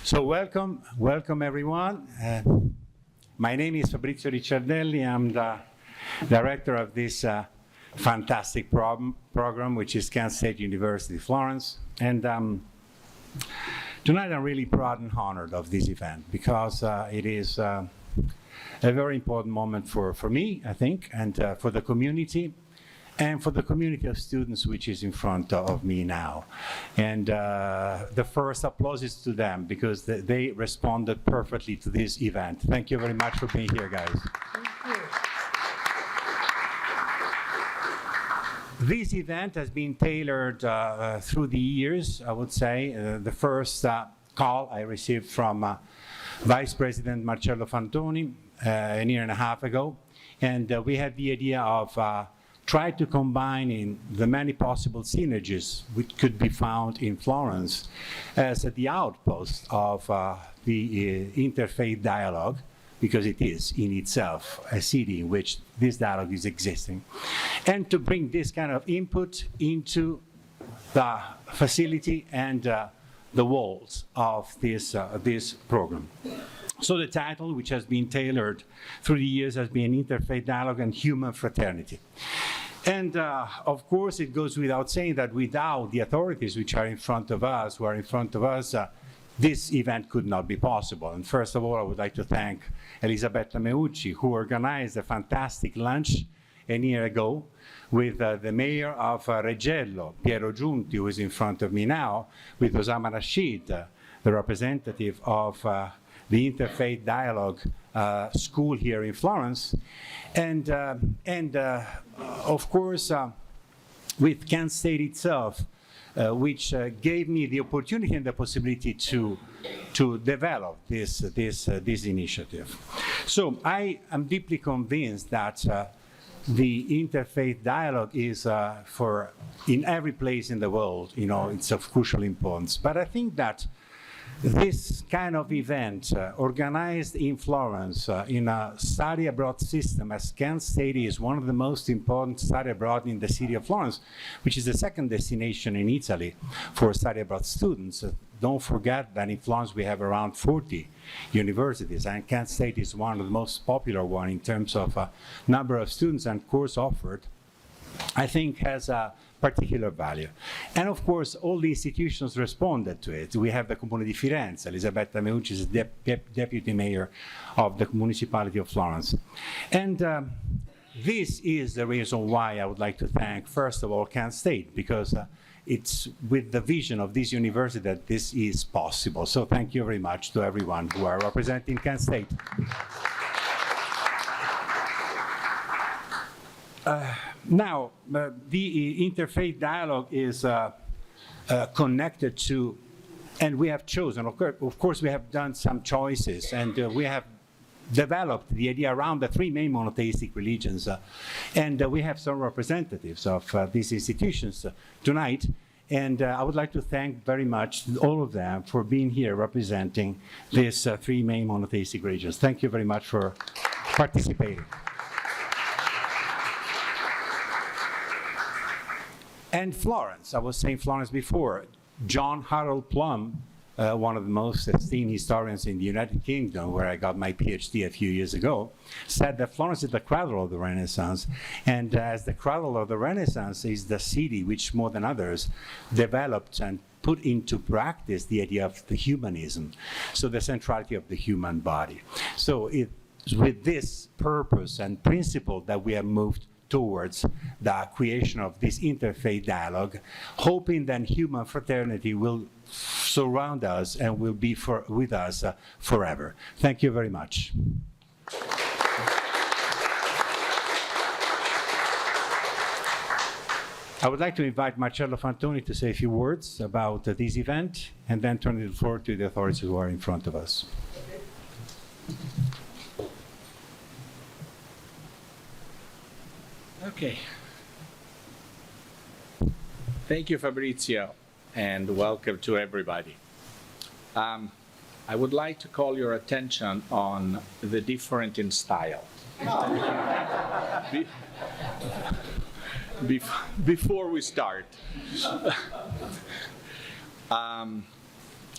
So welcome everyone. My name is Fabrizio Ricciardelli. I'm the director of this fantastic program, which is Kent State University, Florence. And tonight I'm really proud and honored of this event because it is a very important moment for me, I think, and for the community. And for the community of students which is in front of me now. And the first applause is to them because they responded perfectly to this event. Thank you very much for being here, guys. Thank you. This event has been tailored through the years, I would say. The first call I received from Vice President Marcello Fantoni a year and a half ago. And we had the idea of try to combine in the many possible synergies which could be found in Florence as the outpost of the Interfaith Dialogue, because it is in itself a city in which this dialogue is existing, and to bring this kind of input into the facility and the walls of this program. So the title, which has been tailored through the years, has been Interfaith Dialogue and Human Fraternity. And of course, it goes without saying that without the authorities which are in front of us, this event could not be possible. And first of all, I would like to thank Elisabetta Meucci, who organized a fantastic lunch a year ago with the mayor of Reggello, Piero Giunti, who is in front of me now, with Osama Rashid, the representative of the Interfaith Dialogue school here in Florence, and of course with Kent State itself, which gave me the opportunity and the possibility to develop this initiative. So I am deeply convinced that the Interfaith Dialogue is in every place in the world, it's of crucial importance. But I think that this kind of event organized in Florence in a study abroad system, as Kent State is one of the most important study abroad in the city of Florence, which is the second destination in Italy for study abroad students. Don't forget that in Florence we have around 40 universities, and Kent State is one of the most popular one in terms of number of students and course offered. I think has a particular value. And of course, all the institutions responded to it. We have the Comune di Firenze. Elisabetta Meucci is the deputy mayor of the municipality of Florence. And this is the reason why I would like to thank, first of all, Kent State, because it's with the vision of this university that this is possible. So thank you very much to everyone who are representing Kent State. Now, the Interfaith Dialogue is connected to, and we have chosen, of course we have done some choices, and we have developed the idea around the three main monotheistic religions, and we have some representatives of these institutions tonight, and I would like to thank very much all of them for being here representing these three main monotheistic religions. Thank you very much for participating. And Florence, I was saying Florence before. John Harold Plum, one of the most esteemed historians in the United Kingdom, where I got my PhD a few years ago, said that Florence is the cradle of the Renaissance. And as the cradle of the Renaissance is the city which, more than others, developed and put into practice the idea of the humanism, so the centrality of the human body. So it's with this purpose and principle that we have moved towards the creation of this interfaith dialogue, hoping that human fraternity will surround us and will be with us forever. Thank you very much. I would like to invite Marcello Fantoni to say a few words about this event, and then turn the floor to the authorities who are in front of us. Okay. Thank you, Fabrizio, and welcome to everybody. I would like to call your attention on the difference in style. Before we start.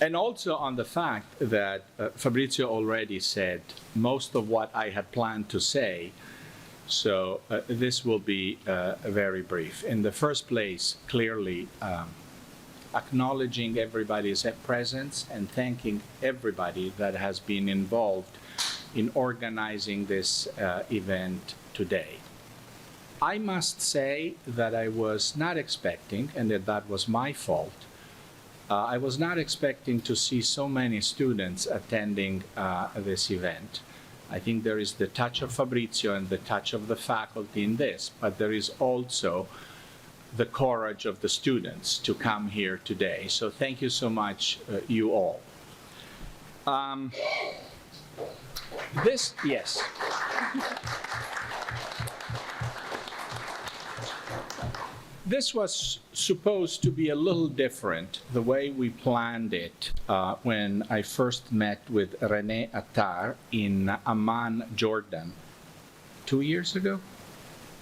And also on the fact that Fabrizio already said most of what I had planned to say, so this will be very brief. In the first place, clearly acknowledging everybody's presence and thanking everybody that has been involved in organizing this event today. I must say that I was not expecting, and that was my fault, I was not expecting to see so many students attending this event. I think there is the touch of Fabrizio and the touch of the faculty in this, but there is also the courage of the students to come here today. So thank you so much, you all. Yes. This was supposed to be a little different, the way we planned it when I first met with Renee Hattar in Amman, Jordan, 2 years ago?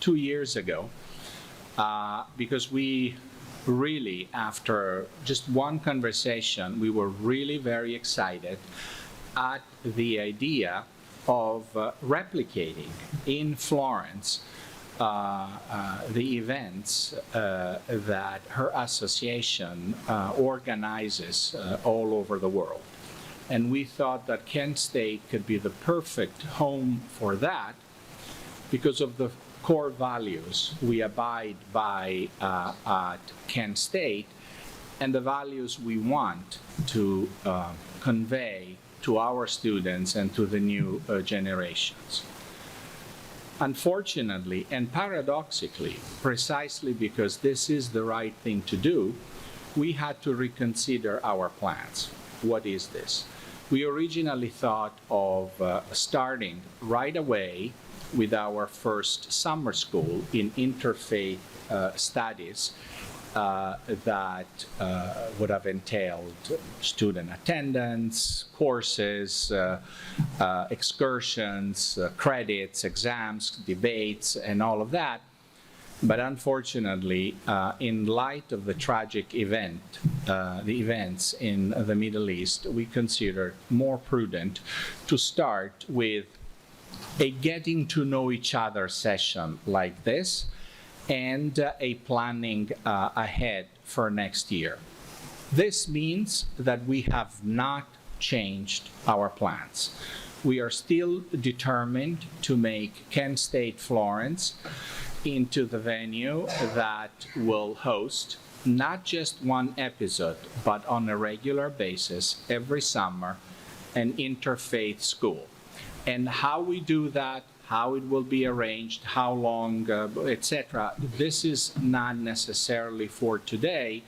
2 years ago, because we really, after just one conversation, we were really very excited at the idea of replicating in Florence the events that her association organizes all over the world. And we thought that Kent State could be the perfect home for that because of the core values we abide by at Kent State and the values we want to convey to our students and to the new generations. Unfortunately, and paradoxically, precisely because this is the right thing to do, we had to reconsider our plans. What is this? We originally thought of starting right away with our first summer school in interfaith studies that would have entailed student attendance, courses, excursions, credits, exams, debates, and all of that. But unfortunately, in light of the tragic the events in the Middle East, we considered more prudent to start with a getting to know each other session like this, and a planning ahead for next year. This means that we have not changed our plans. We are still determined to make Kent State Florence into the venue that will host not just one episode, but on a regular basis every summer, an interfaith school. And how we do that, how it will be arranged, how long, etc. This is not necessarily for today,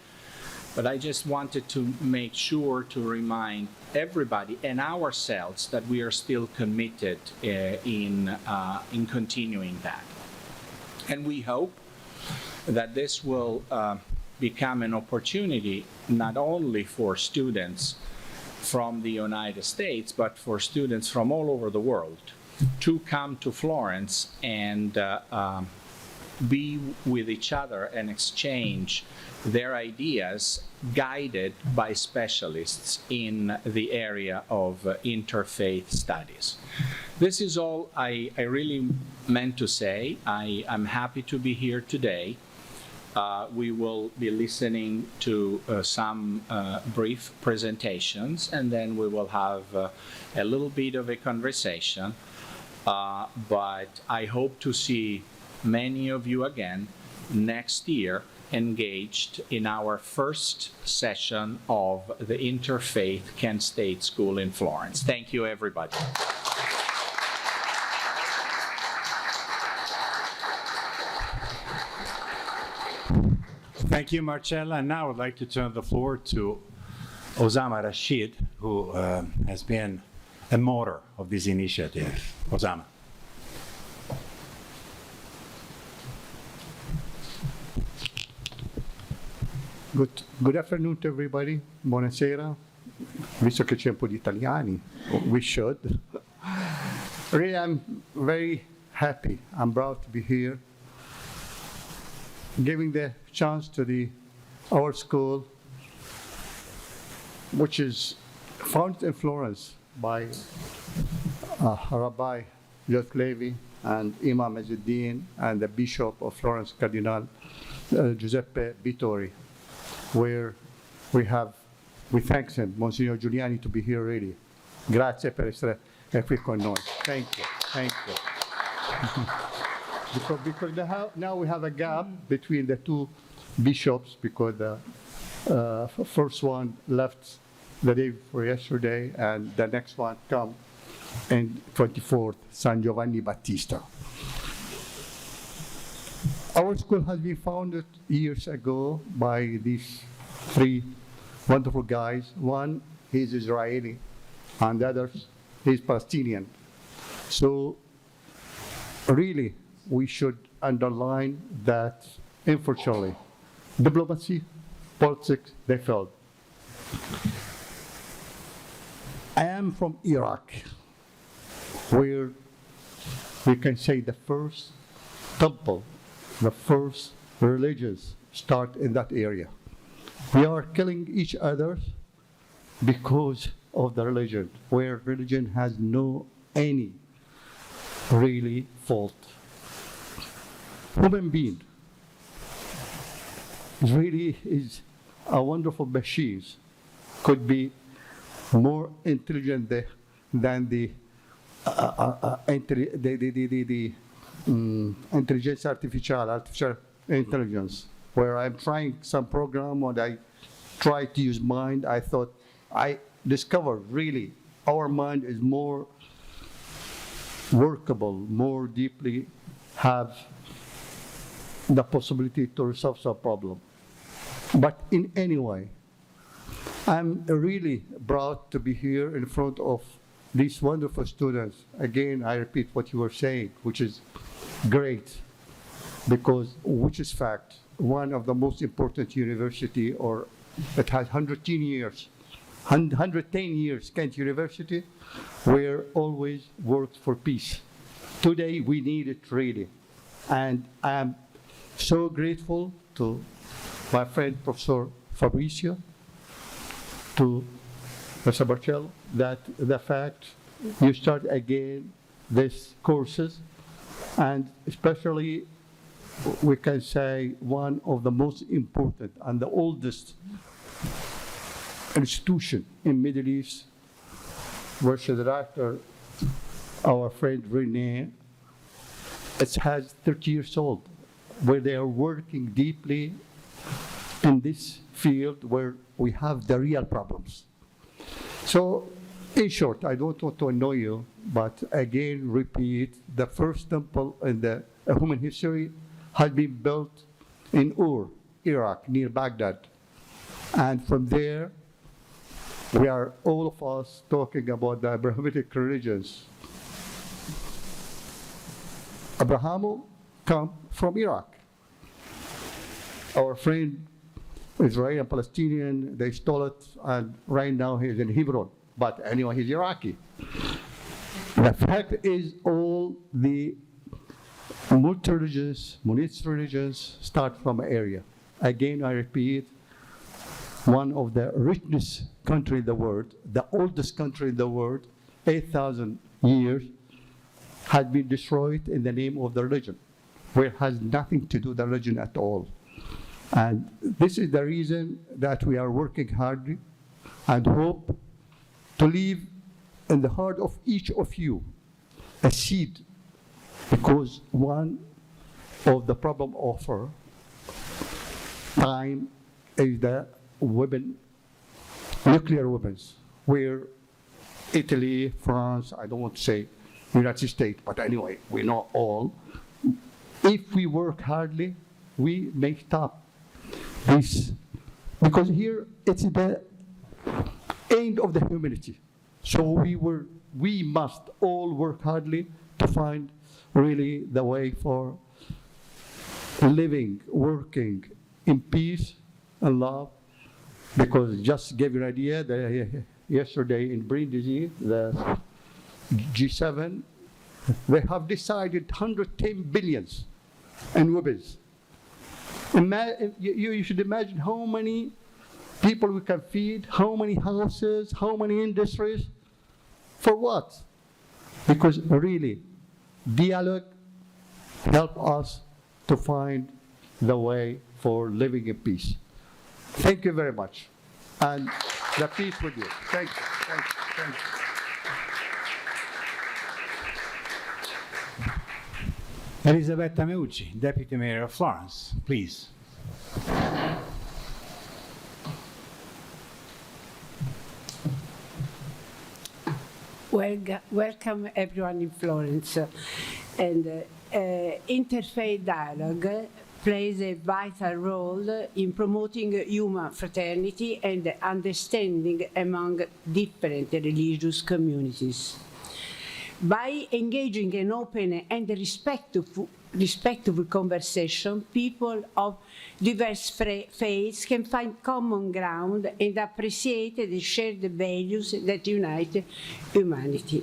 but I just wanted to make sure to remind everybody and ourselves that we are still committed in continuing that. And we hope that this will become an opportunity not only for students from the United States, but for students from all over the world to come to Florence and be with each other and exchange their ideas, guided by specialists in the area of interfaith studies. This is all I really meant to say. I'm happy to be here today. We will be listening to some brief presentations, and then we will have a little bit of a conversation. But I hope to see many of you again next year engaged in our first session of the Interfaith Kent State School in Florence. Thank you, everybody. Thank you, Marcella. And now I'd like to turn the floor to Osama Rashid, who has been a motor of this initiative. Osama. Good afternoon to everybody. Buonasera. Visto che c'è un po' di italiani, we should. Really, I'm very happy. I'm proud to be here, giving the chance to our school, which is founded in Florence by Rabbi Joseph Levi and Imam Izzedin and the Bishop of Florence, Cardinal Giuseppe Vittori, where we thank him, Monsignor Giuliani, to be here really. Grazie per essere qui con noi. Thank you, thank you. because now we have a gap between the two bishops because the first one left the day before yesterday and the next one come in 24th, San Giovanni Battista. Our school has been founded years ago by these three wonderful guys. One, he's Israeli, and the other, he's Palestinian. So really, we should underline that, unfortunately, diplomacy, politics, they failed. I am from Iraq, where we can say the first temple, the first religions start in that area. We are killing each other because of the religion, where religion has no any really fault. Human being really is a wonderful machine, could be more intelligent than the intelligence artificial intelligence, where I'm trying some program and I try to use mind. I thought I discovered really our mind is more workable, more deeply have the possibility to resolve some problem. But in any way, I'm really proud to be here in front of these wonderful students. Again, I repeat what you were saying, which is great, because which is fact, one of the most important university, or it has 110 years, Kent University, where always worked for peace. Today, we need it really. And I am so grateful to my friend, Professor Fabrizio, to Mr. Barcello, that the fact you start again these courses, and especially we can say one of the most important and the oldest institution in Middle East, where the director, our friend Renee, it has 30 years old, where they are working deeply in this field where we have the real problems. So, in short, I don't want to annoy you, but again, repeat, the first temple in the human history had been built in Ur, Iraq, near Baghdad. And from there, we are all of us talking about the Abrahamic religions. Abraham come from Iraq. Our friend, Israeli and Palestinian, they stole it, and right now he's in Hebron. But anyway, he's Iraqi. The fact is, all the multi-religious, monist religions start from an area. Again, I repeat, one of the richest country in the world, the oldest country in the world, 8,000 years, had been destroyed in the name of the religion, where it has nothing to do with the religion at all. And this is the reason that we are working hard and hope to leave in the heart of each of you a seed, because one of the problem of our time is the women, nuclear weapons, where Italy, France, I don't want to say United States, but anyway, we know all. If we work hardly, we may stop this, because here it's the end of the humanity. So we must all work hardly to find really the way for living, working in peace and love. Because just give you an idea, yesterday in Brindisi, the G7, they have decided 110 billions in weapons. You should imagine how many people we can feed, how many houses, how many industries, for what? Because really, dialogue helps us to find the way for living in peace. Thank you very much. And the peace with you. Thank you. Thank you. Thank you. Elisabetta Meucci, Deputy Mayor of Florence, please. Welcome everyone in Florence. And Interfaith Dialogue plays a vital role in promoting human fraternity and understanding among different religious communities. By engaging in open and respectful conversation, people of diverse faiths can find common ground and appreciate the shared values that unite humanity.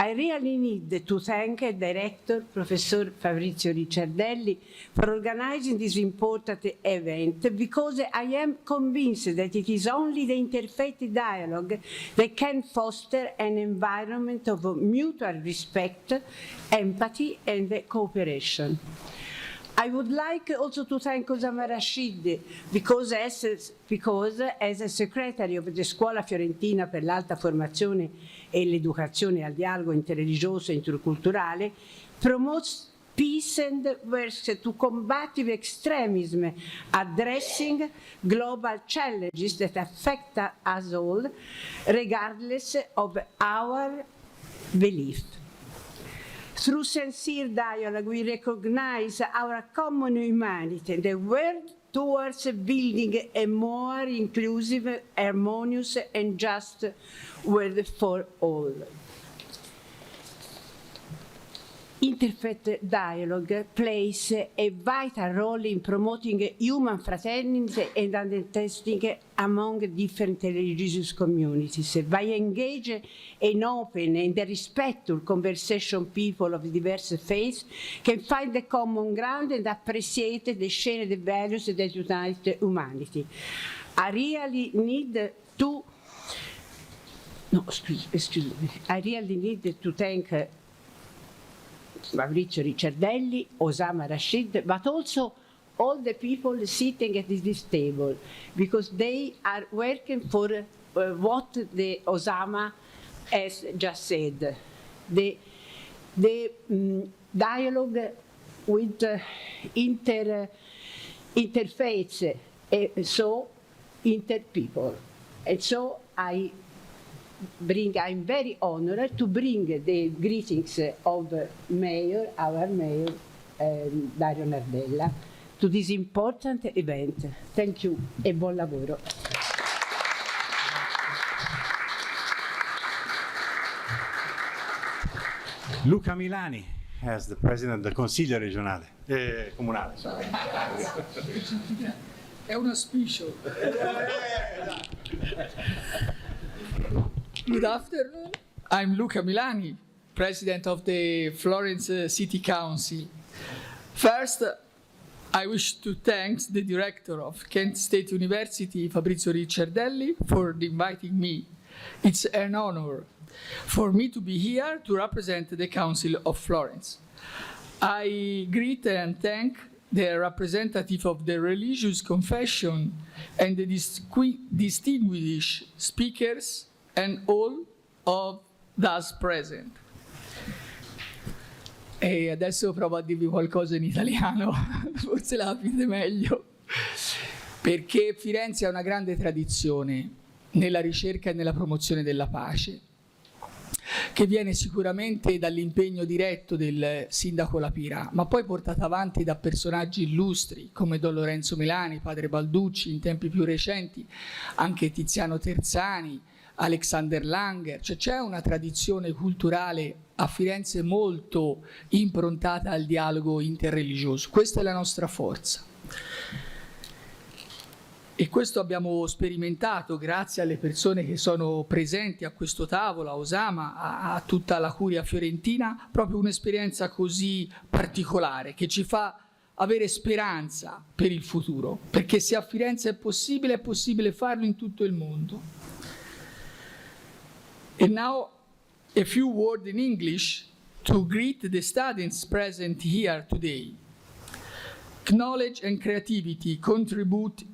I really need to thank Director Professor Fabrizio Ricciardelli for organizing this important event, because I am convinced that it is only the interfaith dialogue that can foster an environment of mutual respect, empathy and cooperation. I would like also to thank Osama Rashid, because as a Secretary of the Scuola Fiorentina per l'Alta Formazione e l'Educazione al Dialogo Interreligioso e Interculturale, promotes peace and works to combative extremism, addressing global challenges that affect us all, regardless of our belief. Through sincere dialogue, we recognize our common humanity and the work towards building a more inclusive, harmonious, and just world for all. Interfaith dialogue plays a vital role in promoting human fraternity and understanding among different religious communities. By engaging in open and respectful conversation, people of diverse faiths can find the common ground and appreciate the shared values that unite humanity. I really need to thank Fabrizio Ricciardelli, Osama Rashid, but also all the people sitting at this table, because they are working for what the Osama has just said. The dialogue with interfaiths, so inter-people. And so I'm very honored to bring the greetings of our Mayor, Dario Nardella, to this important event. Thank you e buon lavoro. Luca Milani, as the President del Consiglio Comunale. Sorry. È un auspicio. Good afternoon. I'm Luca Milani, President of the Florence City Council. First, I wish to thank the Director of Kent State University, Fabrizio Ricciardelli, for inviting me. It's an honor for me to be here to represent the Council of Florence. I greet and thank the representative of the religious confession and the distinguished speakers and all of those present. E adesso provo a dirvi qualcosa in italiano, forse la capite meglio, perché Firenze ha una grande tradizione nella ricerca e nella promozione della pace, che viene sicuramente dall'impegno diretto del sindaco La Pira, ma poi portata avanti da personaggi illustri come Don Lorenzo Milani, padre Balducci, in tempi più recenti anche Tiziano Terzani, Alexander Langer. Cioè c'è una tradizione culturale a Firenze molto improntata al dialogo interreligioso. Questa è la nostra forza. E questo abbiamo sperimentato grazie alle persone che sono presenti a questo tavolo, a Osama, a tutta la curia fiorentina, proprio un'esperienza così particolare che ci fa avere speranza per il futuro, perché se a Firenze è possibile farlo in tutto il mondo. And now a few words in English to greet the students present here today. Knowledge and creativity contribute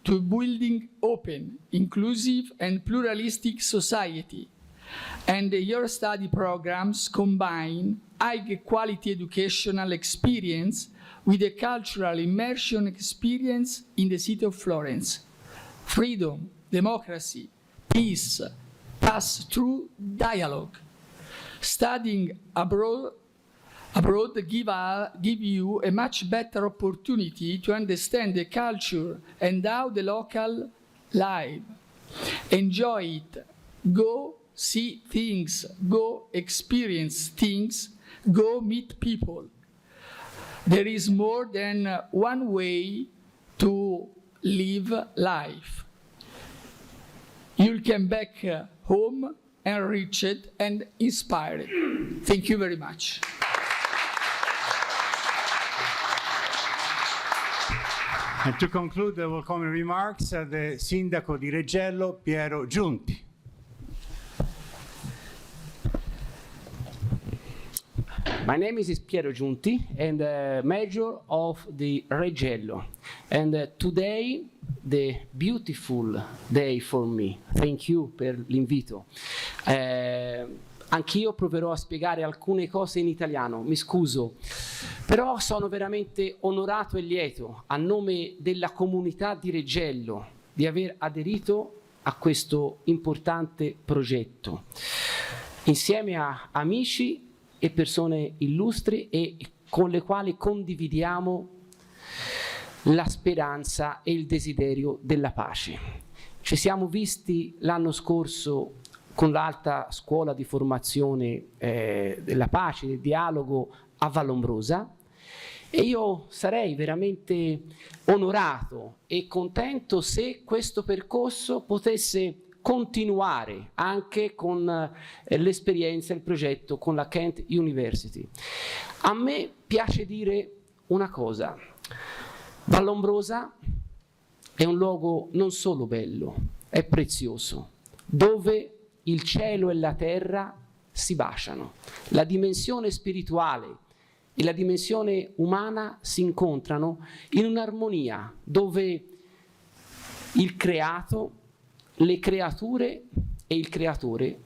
to building open, inclusive and pluralistic society. And your study programs combine high quality educational experience with a cultural immersion experience in the city of Florence. Freedom, democracy, peace pass through dialogue. Studying abroad give you a much better opportunity to understand the culture and how the local live. Enjoy it. Go see things. Go experience things. Go meet people. There is more than one way to live life. You'll come back home enriched and inspired. Thank you very much. And to conclude the welcoming remarks, the Sindaco di Reggello, Piero Giunti. My name is Piero Giunti and Mayor of the Reggello. And today, the beautiful day for me. Thank you per l'invito. Anch'io proverò a spiegare alcune cose in italiano, mi scuso, però sono veramente onorato e lieto a nome della comunità di Reggello di aver aderito a questo importante progetto, insieme a amici e persone illustri e con le quali condividiamo la speranza e il desiderio della pace. Ci siamo visti l'anno scorso con l'Alta Scuola di Formazione della Pace, del Dialogo a Vallombrosa, e io sarei veramente onorato e contento se questo percorso potesse continuare anche con l'esperienza, il progetto con la Kent University. A me piace dire una cosa: Vallombrosa è un luogo non solo bello, è prezioso, dove il cielo e la terra si baciano. La dimensione spirituale e la dimensione umana si incontrano in un'armonia dove il creato, le creature e il creatore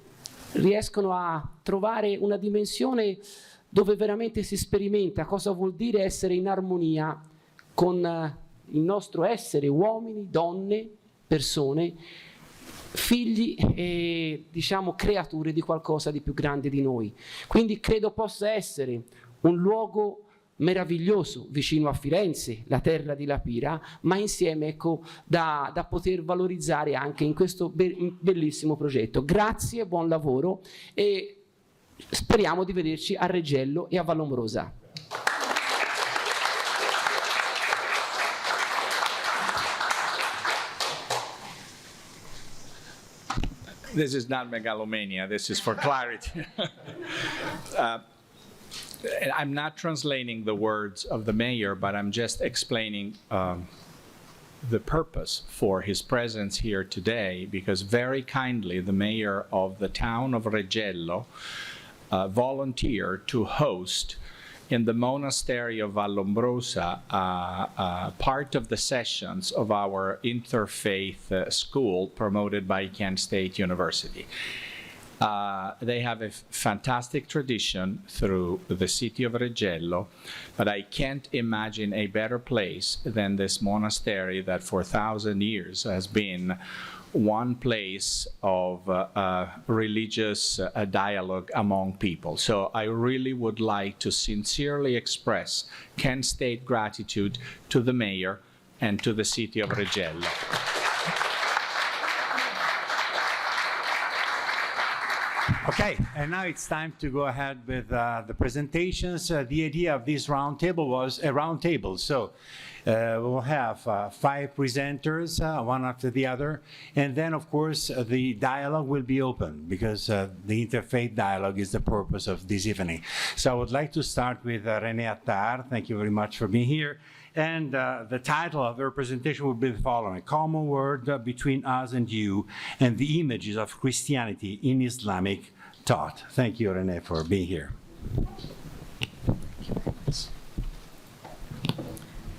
riescono a trovare una dimensione dove veramente si sperimenta cosa vuol dire essere in armonia con il nostro essere, uomini, donne, persone, figli e diciamo creature di qualcosa di più grande di noi. Quindi credo possa essere un luogo meraviglioso vicino a Firenze, la terra di Lapira, ma insieme ecco da poter valorizzare anche in questo bellissimo progetto. Grazie, buon lavoro e speriamo di vederci a Reggello e a Vallombrosa. This is not megalomania, this is for clarity. I'm not translating the words of the mayor, but I'm just explaining the purpose for his presence here today, because very kindly the mayor of the town of Reggello volunteered to host in the monastery of Vallombrosa part of the sessions of our Interfaith school promoted by Kent State University. They have a fantastic tradition through the city of Reggello, but I can't imagine a better place than this monastery that for 1,000 years has been one place of religious dialogue among people. So I really would like to sincerely express Kent State gratitude to the mayor and to the city of Reggello. Okay, and now it's time to go ahead with the presentations. The idea of this roundtable was a roundtable. So we'll have 5 presenters, one after the other. And then, of course, the dialogue will be open because the interfaith dialogue is the purpose of this evening. So I would like to start with Renee Hattar. Thank you very much for being here. And the title of the presentation will be the following: Common Word Between Us and You and the Images of Christianity in Islamic Thought. Thank you, Renee, for being here.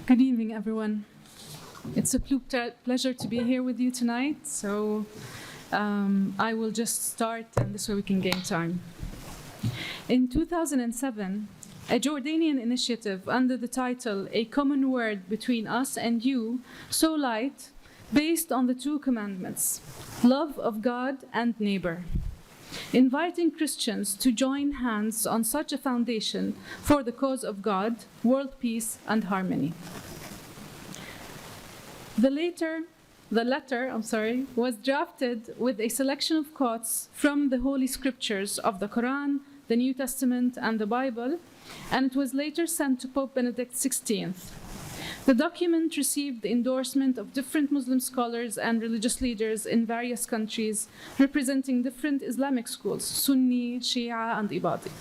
Good evening, everyone. It's a pleasure to be here with you tonight. So I will just start, and this way we can gain time. In 2007, a Jordanian initiative under the title A Common Word Between Us and You saw light based on the 2 commandments, love of God and neighbor, inviting Christians to join hands on such a foundation for the cause of God, world peace, and harmony. The letter was drafted with a selection of quotes from the Holy Scriptures of the Quran, the New Testament, and the Bible, and it was later sent to Pope Benedict XVI. The document received the endorsement of different Muslim scholars and religious leaders in various countries representing different Islamic schools, Sunni, Shia, and Ibadi.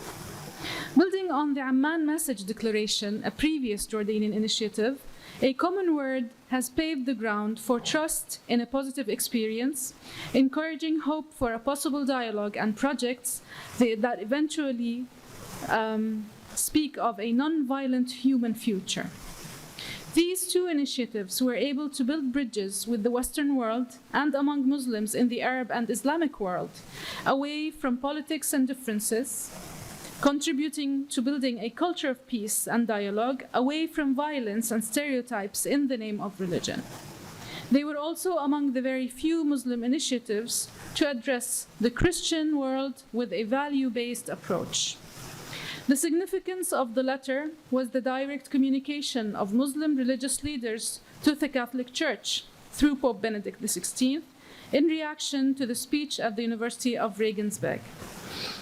Building on the Amman Message Declaration, a previous Jordanian initiative, A Common Word has paved the ground for trust in a positive experience, encouraging hope for a possible dialogue and projects that eventually speak of a non-violent human future. These 2 initiatives were able to build bridges with the Western world and among Muslims in the Arab and Islamic world, away from politics and differences, contributing to building a culture of peace and dialogue, away from violence and stereotypes in the name of religion. They were also among the very few Muslim initiatives to address the Christian world with a value-based approach. The significance of the letter was the direct communication of Muslim religious leaders to the Catholic Church through Pope Benedict XVI in reaction to the speech at the University of Regensburg,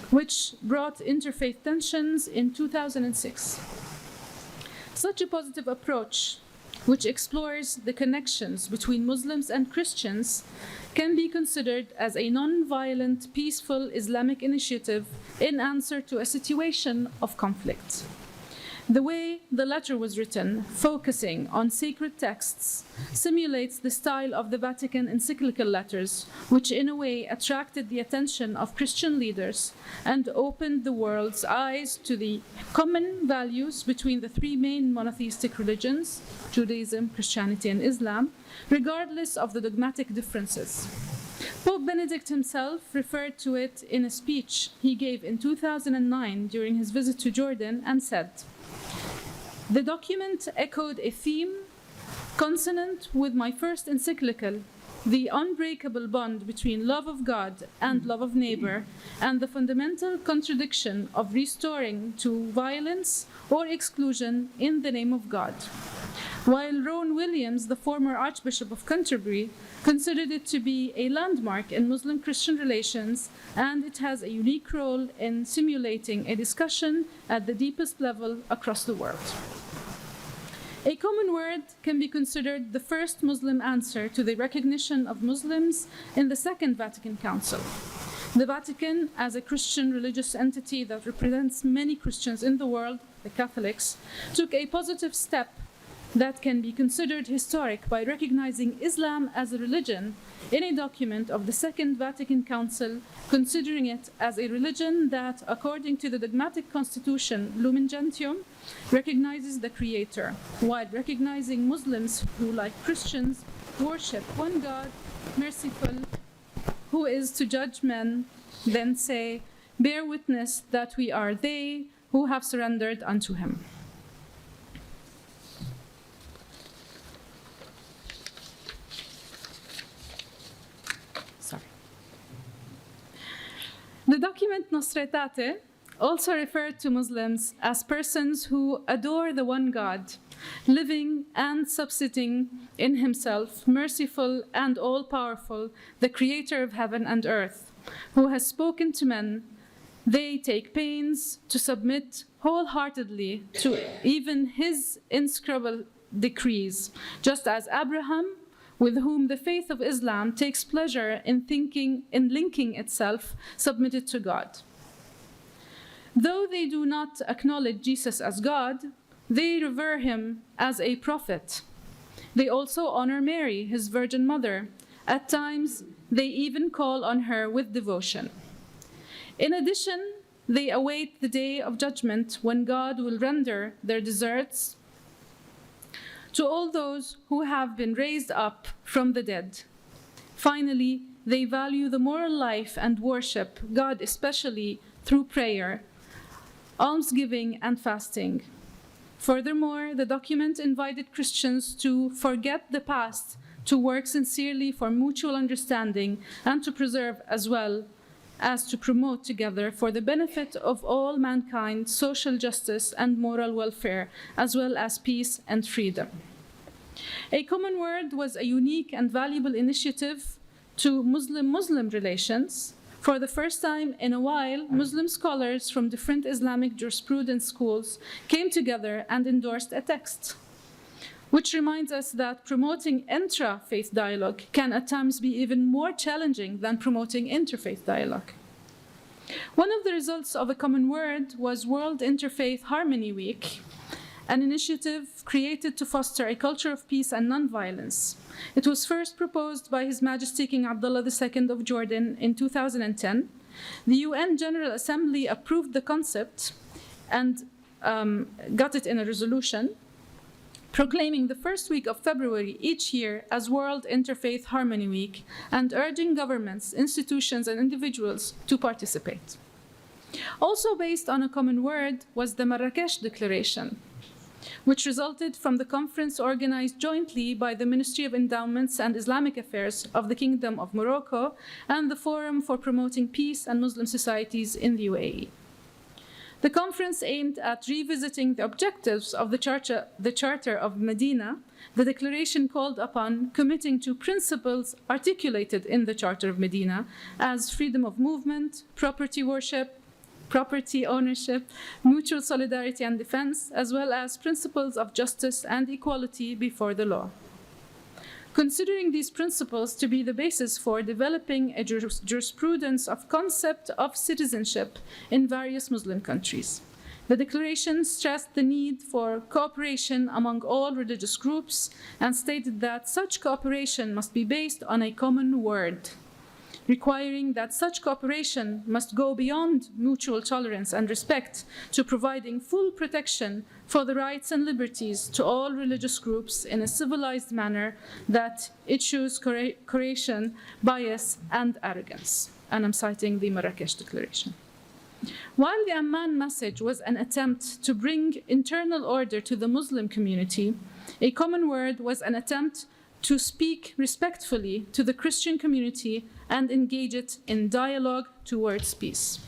which brought interfaith tensions in 2006. Such a positive approach, which explores the connections between Muslims and Christians, can be considered as a non-violent, peaceful Islamic initiative in answer to a situation of conflict. The way the letter was written, focusing on sacred texts, simulates the style of the Vatican encyclical letters, which in a way attracted the attention of Christian leaders and opened the world's eyes to the common values between the 3 main monotheistic religions, Judaism, Christianity, and Islam, regardless of the dogmatic differences. Pope Benedict himself referred to it in a speech he gave in 2009 during his visit to Jordan and said, "The document echoed a theme consonant with my first encyclical, the unbreakable bond between love of God and love of neighbor, and the fundamental contradiction of restoring to violence or exclusion in the name of God." While Rowan Williams, the former Archbishop of Canterbury, considered it to be a landmark in Muslim-Christian relations, and it has a unique role in simulating a discussion at the deepest level across the world. A Common Word can be considered the first Muslim answer to the recognition of Muslims in the Second Vatican Council. The Vatican, as a Christian religious entity that represents many Christians in the world, the Catholics, took a positive step that can be considered historic by recognizing Islam as a religion in a document of the Second Vatican Council, considering it as a religion that, according to the dogmatic constitution Lumen Gentium, recognizes the Creator, while recognizing Muslims who, like Christians, worship one God, merciful, who is to judge men, then say, "Bear witness that we are they who have surrendered unto him." The document Nostra Aetate also referred to Muslims as persons who adore the one God, living and subsisting in himself, merciful and all-powerful, the creator of heaven and earth, who has spoken to men They take pains to submit wholeheartedly to even his inscrutable decrees, just as Abraham, with whom the faith of Islam takes pleasure in linking itself, submitted to God. Though they do not acknowledge Jesus as God, they revere him as a prophet. They also honor Mary, his virgin mother. At times, they even call on her with devotion. In addition, they await the day of judgment when God will render their deserts to all those who have been raised up from the dead. Finally, they value the moral life and worship God, especially through prayer, almsgiving, and fasting. Furthermore, the document invited Christians to forget the past, to work sincerely for mutual understanding, and to preserve as well as to promote together for the benefit of all mankind social justice and moral welfare, as well as peace and freedom. A Common Word was a unique and valuable initiative to Muslim-Muslim relations. For the first time in a while, Muslim scholars from different Islamic jurisprudence schools came together and endorsed a text, which reminds us that promoting intra-faith dialogue can at times be even more challenging than promoting interfaith dialogue. One of the results of a Common Word was World Interfaith Harmony Week, an initiative created to foster a culture of peace and nonviolence. It was first proposed by His Majesty King Abdullah II of Jordan in 2010. The UN General Assembly approved the concept and got it in a resolution, proclaiming the first week of February each year as World Interfaith Harmony Week and urging governments, institutions, and individuals to participate. Also based on a common word was the Marrakesh Declaration, which resulted from the conference organized jointly by the Ministry of Endowments and Islamic Affairs of the Kingdom of Morocco and the Forum for Promoting Peace and Muslim Societies in the UAE. The conference aimed at revisiting the objectives of the Charter of Medina. The declaration called upon committing to principles articulated in the Charter of Medina as freedom of movement, property ownership, mutual solidarity and defense, as well as principles of justice and equality before the law. Considering these principles to be the basis for developing a jurisprudence of concept of citizenship in various Muslim countries. The declaration stressed the need for cooperation among all religious groups and stated that such cooperation must be based on a common word, requiring that such cooperation must go beyond mutual tolerance and respect to providing full protection for the rights and liberties to all religious groups in a civilized manner that eschews coercion, bias, and arrogance. And I'm citing the Marrakesh Declaration. While the Amman message was an attempt to bring internal order to the Muslim community, a common word was an attempt to speak respectfully to the Christian community and engage it in dialogue towards peace.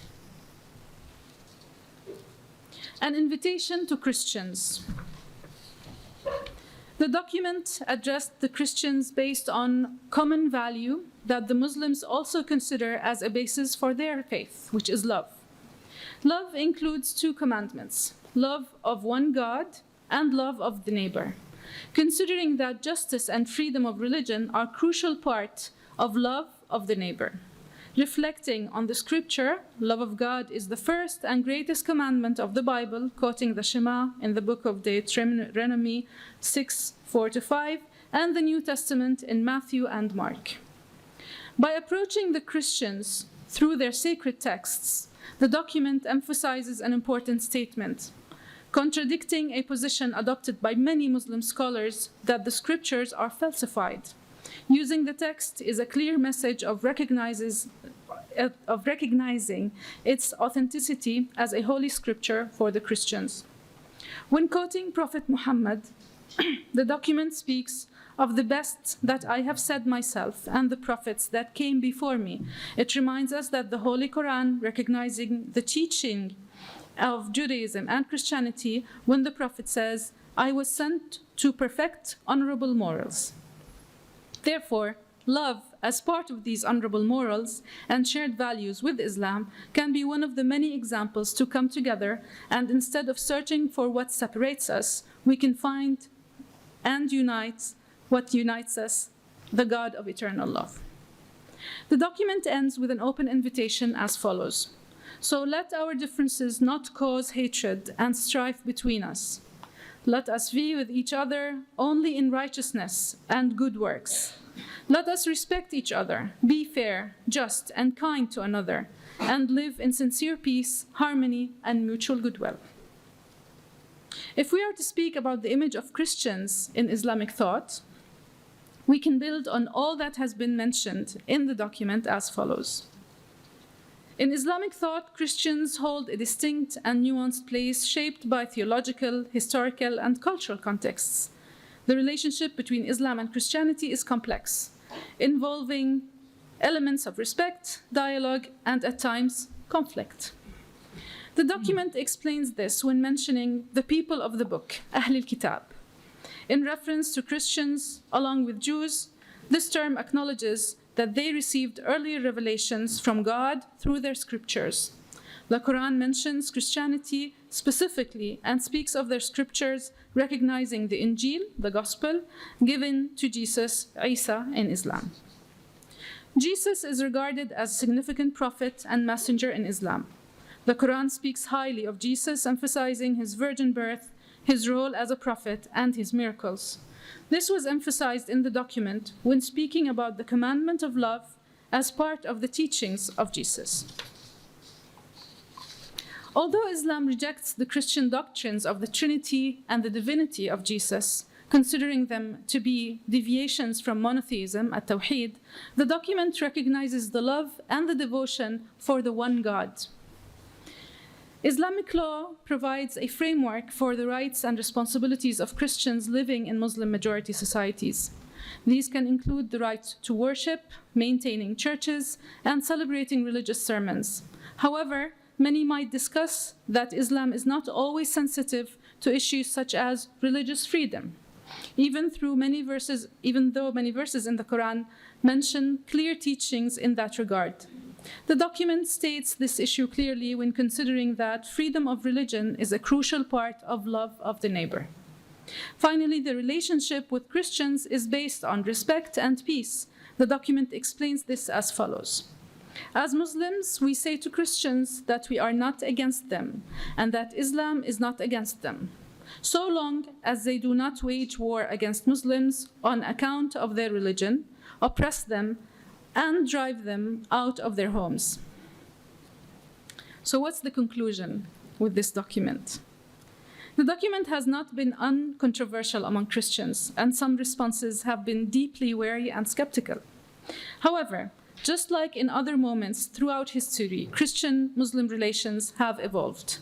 An invitation to Christians. The document addressed the Christians based on common value that the Muslims also consider as a basis for their faith, which is love. Love includes two commandments: love of one God and love of the neighbor. Considering that justice and freedom of religion are crucial part of love of the neighbor. Reflecting on the scripture, love of God is the first and greatest commandment of the Bible, quoting the Shema in the book of Deuteronomy 6:4-5, and the New Testament in Matthew and Mark. By approaching the Christians through their sacred texts, the document emphasizes an important statement, contradicting a position adopted by many Muslim scholars that the scriptures are falsified. Using the text is a clear message of recognizing its authenticity as a holy scripture for the Christians. When quoting Prophet Muhammad, the document speaks of the best that I have said myself and the prophets that came before me. It reminds us that the Holy Quran, recognizing the teaching of Judaism and Christianity, when the Prophet says, I was sent to perfect honorable morals. Therefore, love as part of these honorable morals and shared values with Islam can be one of the many examples to come together, and instead of searching for what separates us, we can find and unite what unites us, the God of eternal love. The document ends with an open invitation as follows. So let our differences not cause hatred and strife between us. Let us be with each other only in righteousness and good works. Let us respect each other, be fair, just, and kind to another, and live in sincere peace, harmony, and mutual goodwill. If we are to speak about the image of Christians in Islamic thought, we can build on all that has been mentioned in the document as follows. In Islamic thought, Christians hold a distinct and nuanced place shaped by theological, historical, and cultural contexts. The relationship between Islam and Christianity is complex, involving elements of respect, dialogue, and at times, conflict. The document explains this when mentioning the people of the book, Ahl al-Kitab. In reference to Christians along with Jews, this term acknowledges that they received earlier revelations from God through their scriptures. The Quran mentions Christianity specifically and speaks of their scriptures, recognizing the Injil, the Gospel, given to Jesus, Isa, in Islam. Jesus is regarded as a significant prophet and messenger in Islam. The Quran speaks highly of Jesus, emphasizing his virgin birth, his role as a prophet, and his miracles. This was emphasized in the document when speaking about the commandment of love as part of the teachings of Jesus. Although Islam rejects the Christian doctrines of the Trinity and the divinity of Jesus, considering them to be deviations from monotheism at Tawheed, the document recognizes the love and the devotion for the one God. Islamic law provides a framework for the rights and responsibilities of Christians living in Muslim-majority societies. These can include the right to worship, maintaining churches, and celebrating religious sermons. However, many might discuss that Islam is not always sensitive to issues such as religious freedom, even though many verses in the Quran mention clear teachings in that regard. The document states this issue clearly when considering that freedom of religion is a crucial part of love of the neighbor. Finally, the relationship with Christians is based on respect and peace. The document explains this as follows. As Muslims, we say to Christians that we are not against them and that Islam is not against them, so long as they do not wage war against Muslims on account of their religion, oppress them, and drive them out of their homes. So what's the conclusion with this document? The document has not been uncontroversial among Christians, and some responses have been deeply wary and skeptical. However, just like in other moments throughout history, Christian-Muslim relations have evolved.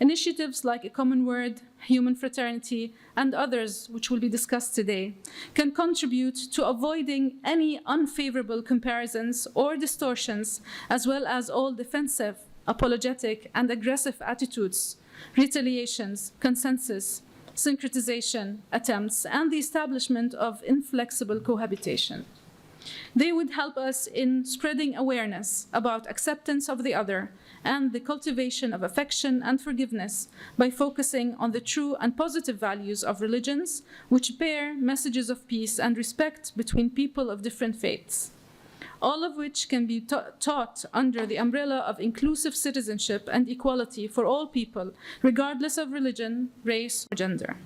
Initiatives like A Common Word, Human Fraternity, and others, which will be discussed today, can contribute to avoiding any unfavorable comparisons or distortions, as well as all defensive, apologetic, and aggressive attitudes, retaliations, consensus, syncretization attempts, and the establishment of inflexible cohabitation. They would help us in spreading awareness about acceptance of the other and the cultivation of affection and forgiveness by focusing on the true and positive values of religions, which bear messages of peace and respect between people of different faiths, all of which can be taught under the umbrella of inclusive citizenship and equality for all people, regardless of religion, race, or gender.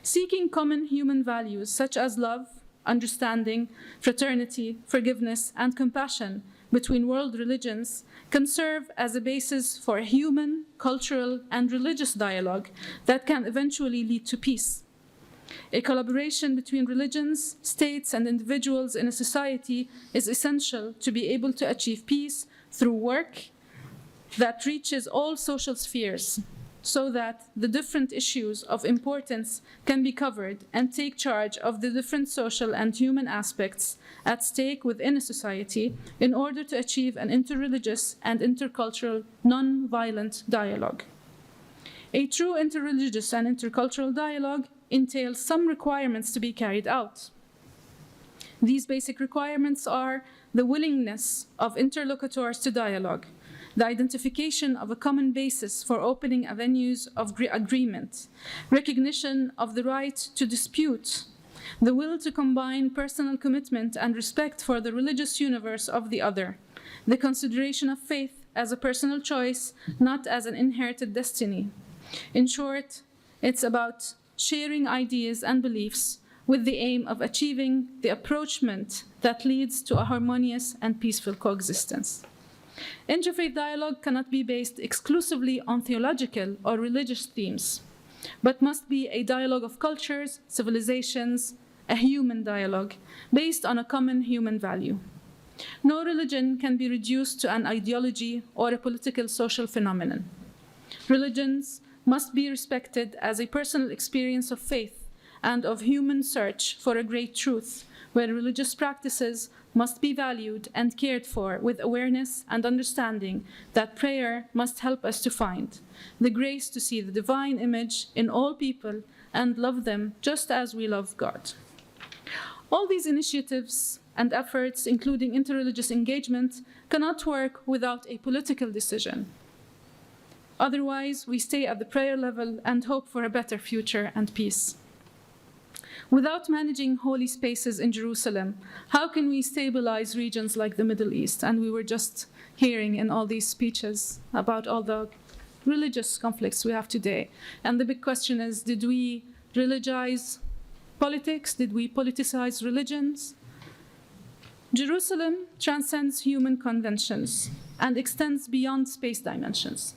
Seeking common human values such as love, understanding, fraternity, forgiveness, and compassion between world religions can serve as a basis for a human, cultural, and religious dialogue that can eventually lead to peace. A collaboration between religions, states, and individuals in a society is essential to be able to achieve peace through work that reaches all social spheres, so that the different issues of importance can be covered and take charge of the different social and human aspects at stake within a society in order to achieve an interreligious and intercultural non-violent dialogue. A true interreligious and intercultural dialogue entails some requirements to be carried out. These basic requirements are the willingness of interlocutors to dialogue, the identification of a common basis for opening avenues of agreement, recognition of the right to dispute, the will to combine personal commitment and respect for the religious universe of the other, the consideration of faith as a personal choice, not as an inherited destiny. In short, it's about sharing ideas and beliefs with the aim of achieving the approachment that leads to a harmonious and peaceful coexistence. Interfaith dialogue cannot be based exclusively on theological or religious themes, but must be a dialogue of cultures, civilizations, a human dialogue based on a common human value. No religion can be reduced to an ideology or a political social phenomenon. Religions must be respected as a personal experience of faith and of human search for a great truth, where religious practices must be valued and cared for with awareness and understanding that prayer must help us to find the grace to see the divine image in all people and love them just as we love God. All these initiatives and efforts, including interreligious engagement, cannot work without a political decision. Otherwise, we stay at the prayer level and hope for a better future and peace. Without managing holy spaces in Jerusalem, how can we stabilize regions like the Middle East? And we were just hearing in all these speeches about all the religious conflicts we have today. And the big question is, did we religize politics? Did we politicize religions? Jerusalem transcends human conventions and extends beyond space dimensions.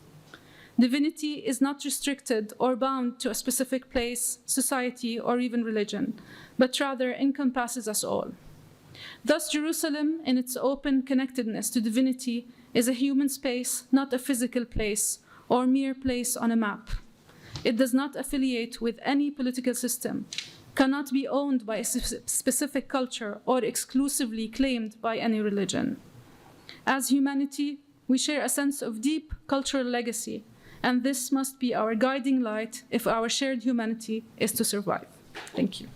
Divinity is not restricted or bound to a specific place, society, or even religion, but rather encompasses us all. Thus, Jerusalem, in its open connectedness to divinity, is a human space, not a physical place or mere place on a map. It does not affiliate with any political system, cannot be owned by a specific culture or exclusively claimed by any religion. As humanity, we share a sense of deep cultural legacy, and this must be our guiding light if our shared humanity is to survive. Thank you.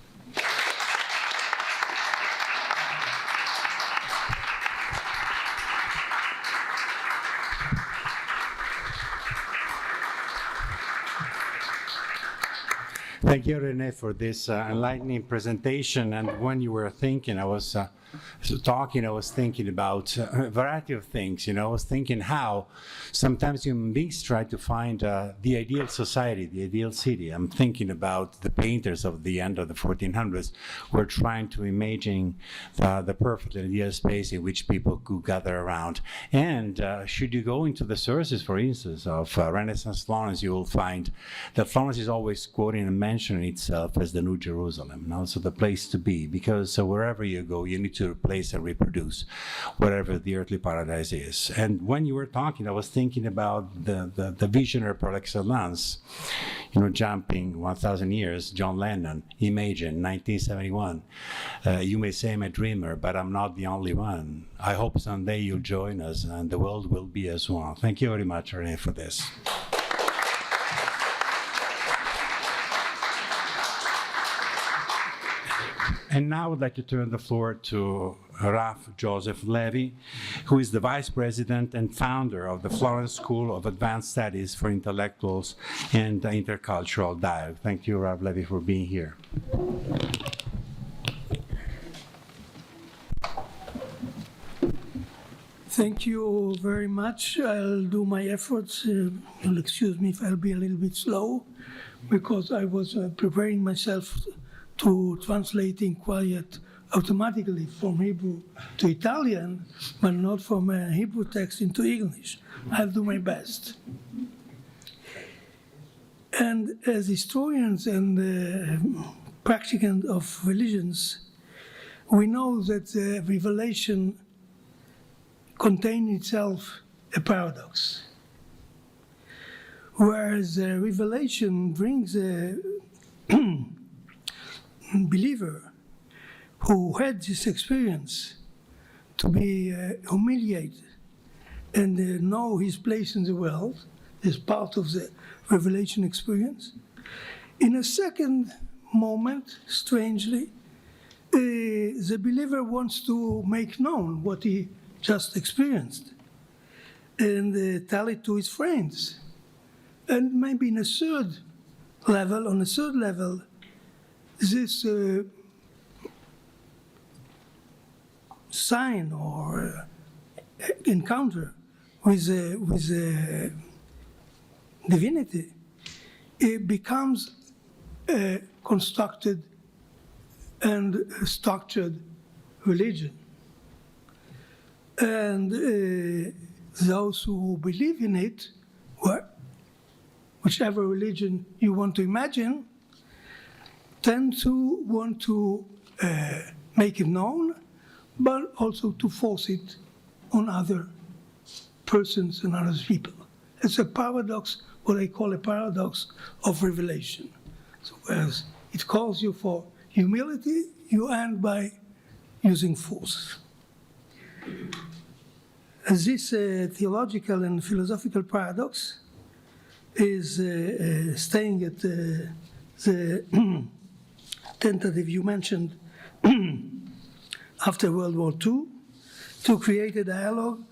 Thank you, Renee, for this enlightening presentation. And when you were thinking, I was talking, I was thinking about a variety of things. I was thinking how sometimes human beings try to find the ideal society, the ideal city. I'm thinking about the painters of the end of the 1400s who were trying to imagine the perfect ideal space in which people could gather around. And should you go into the sources, for instance, of Renaissance Florence, you will find that Florence is always quoting and mentioning itself as the New Jerusalem, and also the place to be, because wherever you go, you need to replace and reproduce whatever the earthly paradise is. And when you were talking, I was thinking about the visionary par excellence, jumping 1,000 years, John Lennon, Imagine, 1971. You may say I'm a dreamer, but I'm not the only one. I hope someday you'll join us and the world will be as one. Thank you very much, Renee, for this. And now I would like to turn the floor to Rav Joseph Levi, who is the Vice President and founder of the Florence School of Advanced Studies for Intellectuals and Intercultural Dialogue. Thank you, Rav Levi, for being here. Thank you very much. I'll do my efforts. You'll excuse me if I'll be a little bit slow, because I was preparing myself to translating quite automatically from Hebrew to Italian, but not from a Hebrew text into English. I'll do my best. And as historians and practicants of religions, we know that the revelation contains itself a paradox. Whereas revelation brings a believer who had this experience to be humiliated and know his place in the world as part of the revelation experience. In a second moment, strangely, the believer wants to make known what he just experienced and tell it to his friends. And maybe on a third level, this sign or encounter with divinity, it becomes a constructed and structured religion. And those who believe in it, whichever religion you want to imagine, tend to want to make it known, but also to force it on other persons and other people. It's a paradox, what I call a paradox of revelation. So whereas it calls you for humility, you end by using force. This theological and philosophical paradox is staying at the tentative you mentioned after World War II to create a dialogue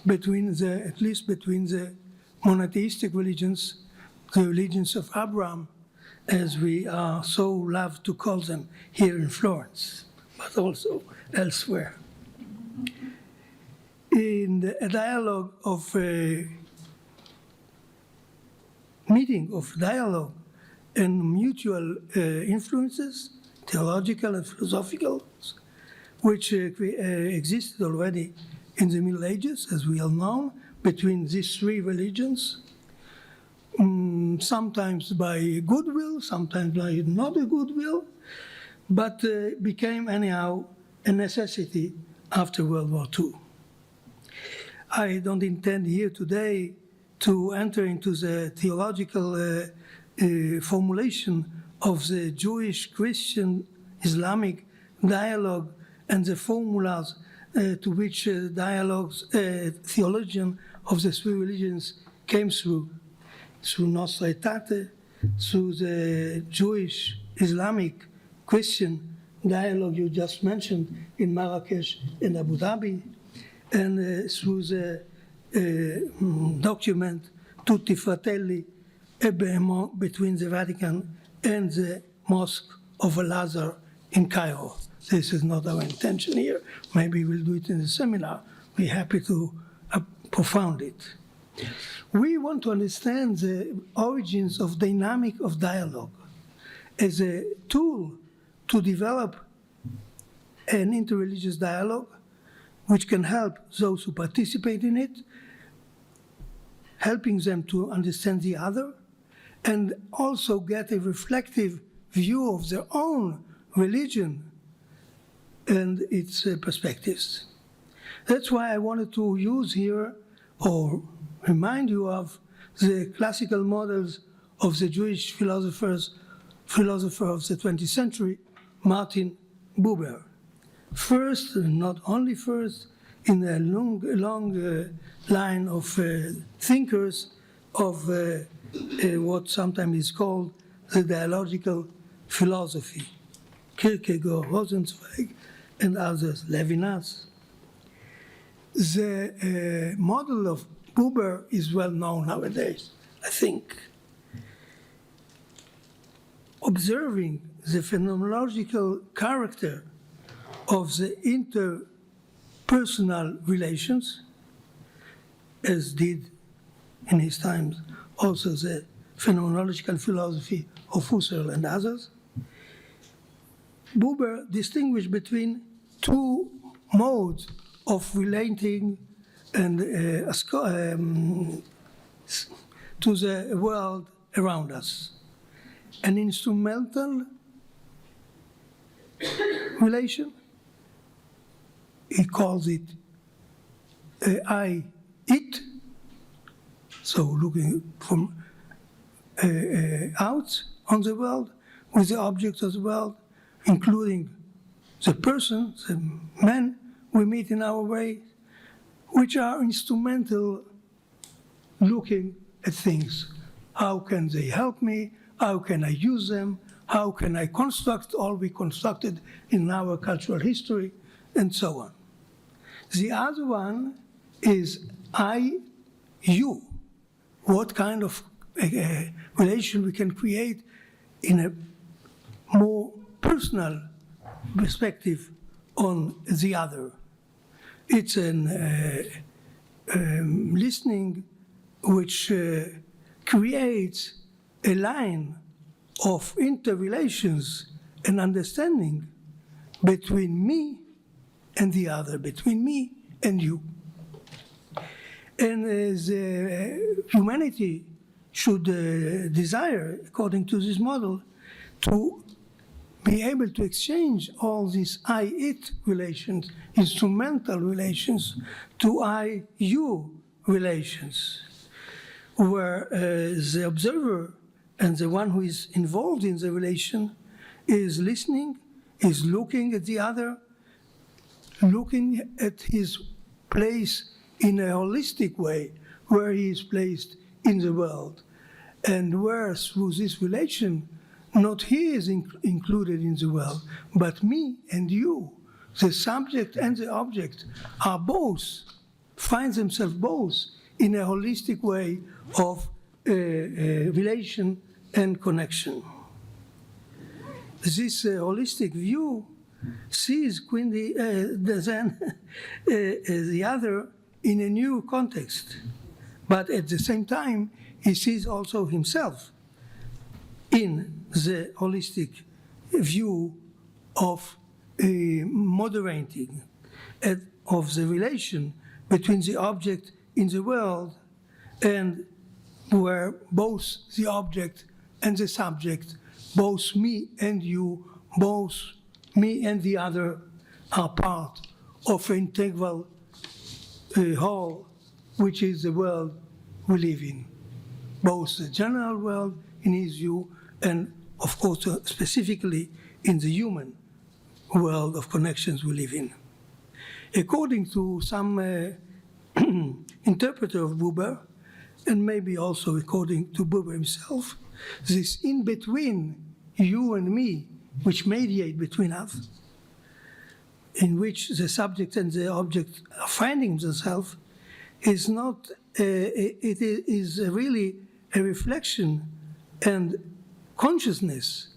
between at least between the monotheistic religions, the religions of Abraham, as we are so love to call them here in Florence, but also elsewhere. In a dialogue of meeting of dialogue and mutual influences, theological and philosophical, which existed already in the Middle Ages, as we all know, between these three religions, sometimes by goodwill, sometimes by not a goodwill, but became anyhow a necessity after World War II. I don't intend here today to enter into the theological formulation of the Jewish, Christian, Islamic dialogue and the formulas to which theologians of the three religions came through Nostra Aetate, through the Jewish, Islamic, Christian dialogue you just mentioned in Marrakesh and Abu Dhabi, and through the document Tutti Fratelli between the Vatican and the Mosque of Al-Azhar in Cairo. This is not our intention here. Maybe we'll do it in the seminar. We're happy to profound it. We want to understand the origins of dynamic of dialogue as a tool to develop an interreligious dialogue which can help those who participate in it, helping them to understand the other, and also get a reflective view of their own religion and its perspectives. That's why I wanted to use here, or remind you of, the classical models of the Jewish philosopher of the 20th century, Martin Buber. First, not only first, in a long line of thinkers of what sometimes is called the dialogical philosophy, Kierkegaard, Rosenzweig, and others, Levinas. The model of Buber is well known nowadays, I think. Observing the phenomenological character of the interpersonal relations, as did in his times also the phenomenological philosophy of Husserl and others, Buber distinguished between two modes of relating and to the world around us. An instrumental relation, he calls it I-it, so looking from out on the world with the objects of the world, including the person, the men we meet in our way, which are instrumental looking at things. How can they help me? How can I use them? how can I construct all we constructed in our cultural history, and so on. The other one is I-you. What kind of relation we can create in a more personal perspective on the other. It's an listening which creates a line of interrelations and understanding between me and the other, between me and you. And the humanity should desire, according to this model, to be able to exchange all these I-it relations, instrumental relations, to I-you relations, where the observer and the one who is involved in the relation is listening, is looking at the other, looking at his place in a holistic way, where he is placed in the world, and where through this relation, not he is included in the world, but me and you, the subject and the object, are both, find themselves both in a holistic way of relation and connection. This holistic view sees quindi then the other in a new context, but at the same time he sees also himself in the holistic view of moderating of the relation between the object in the world, and where both the object and the subject, both me and you, both me and the other, are part of an integral whole, which is the world we live in. Both the general world in his view, and of course specifically in the human world of connections we live in. According to some interpreter of Buber, and maybe also according to Buber himself, this in-between you and me, which mediate between us, in which the subject and the object are finding themselves, is not, it is really a reflection and consciousness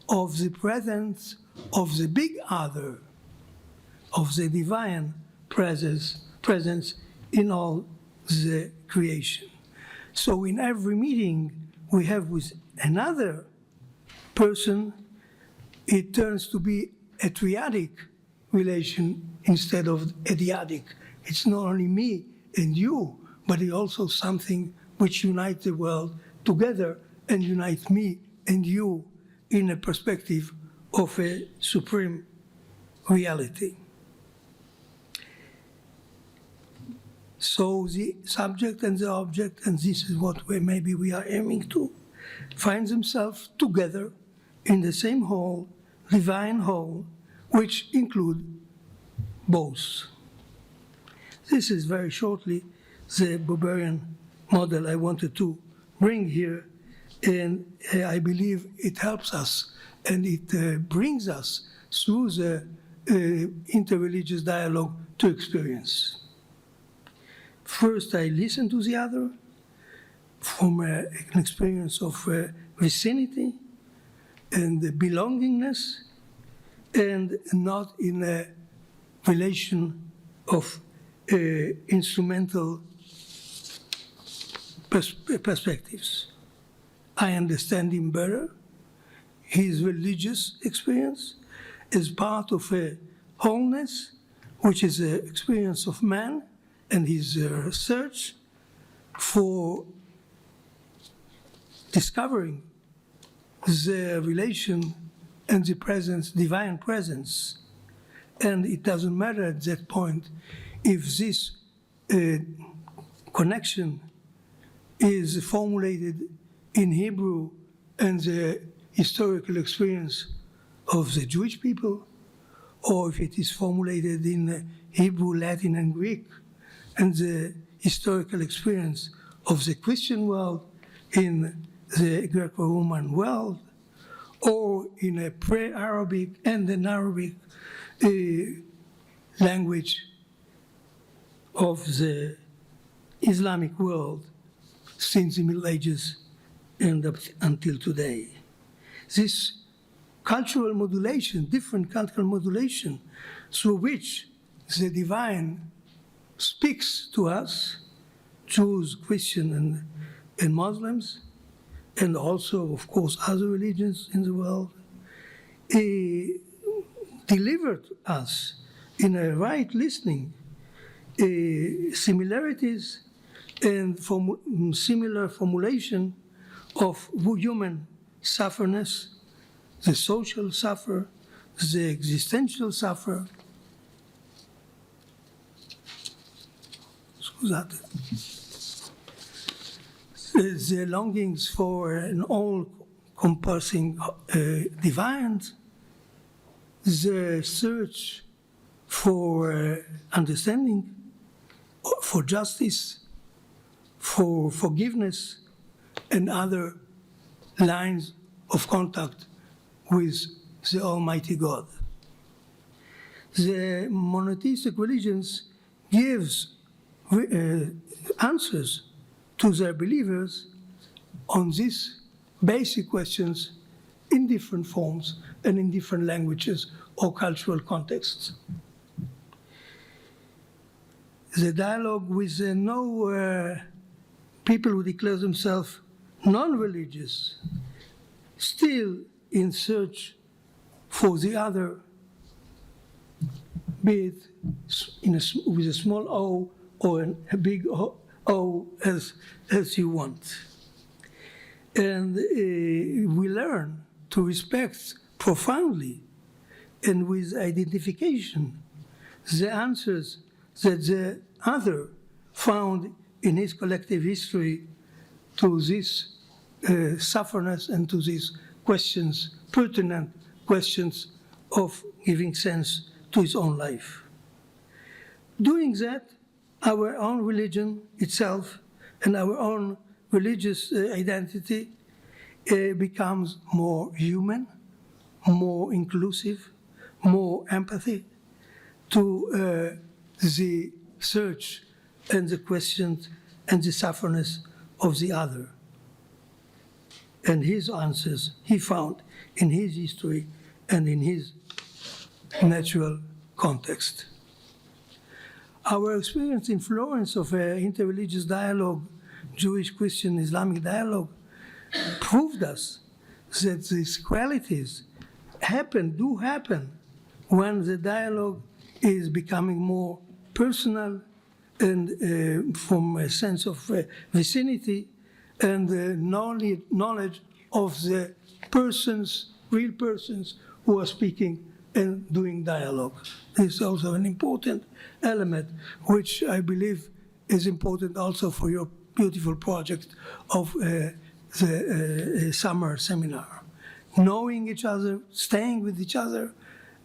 of the presence of the big other, of the divine presence in all the creation. So in every meeting we have with another person, it turns to be a triadic relation instead of a dyadic. It's not only me and you, but it's also something which unites the world together and unites me and you in a perspective of a supreme reality. So the subject and the object, and this is what maybe we are aiming to, find themselves together in the same whole, divine whole, which include both. This is very shortly the Buberian model I wanted to bring here, and I believe it helps us and it brings us through the interreligious dialogue to experience. First, I listen to the other from an experience of vicinity and belongingness, and not in a relation of instrumental perspectives. I understand him better. His religious experience is part of a wholeness, which is an experience of man and his search for discovering the relation and the presence, divine presence. And it doesn't matter at that point if this connection is formulated in Hebrew and the historical experience of the Jewish people, or if it is formulated in Hebrew, Latin, and Greek, and the historical experience of the Christian world in the Greco-Roman world, or in a pre-Arabic and an Arabic language of the Islamic world since the Middle Ages and up until today. This cultural modulation, different cultural modulation, through which the divine speaks to us, Jews, Christians, and Muslims, and also, of course, other religions in the world, delivered us in a right listening similarities and similar formulation of human sufferness, the social suffer, the existential suffer. Scusate. The longings for an all-compassing divine, the search for understanding, for justice, for forgiveness, and other lines of contact with the Almighty God. The monotheistic religions gives answers to their believers on these basic questions in different forms and in different languages or cultural contexts. The dialogue with no people who declare themselves non-religious, still in search for the other, be it with a small o or a big o as you want. And we learn to respect profoundly and with identification the answers that the other found in his collective history to this sufferness and to these questions, pertinent questions of giving sense to his own life. Doing that, our own religion itself and our own religious identity becomes more human, more inclusive, more empathy to the search and the questions and the sufferness of the other. And his answers he found in his history and in his natural context. Our experience in Florence of interreligious dialogue, Jewish, Christian, Islamic dialogue, proved us that these qualities do happen when the dialogue is becoming more personal and from a sense of vicinity and knowledge of the persons, real persons who are speaking and doing dialogue. This is also an important element, which I believe is important also for your beautiful project of the summer seminar. Knowing each other, staying with each other,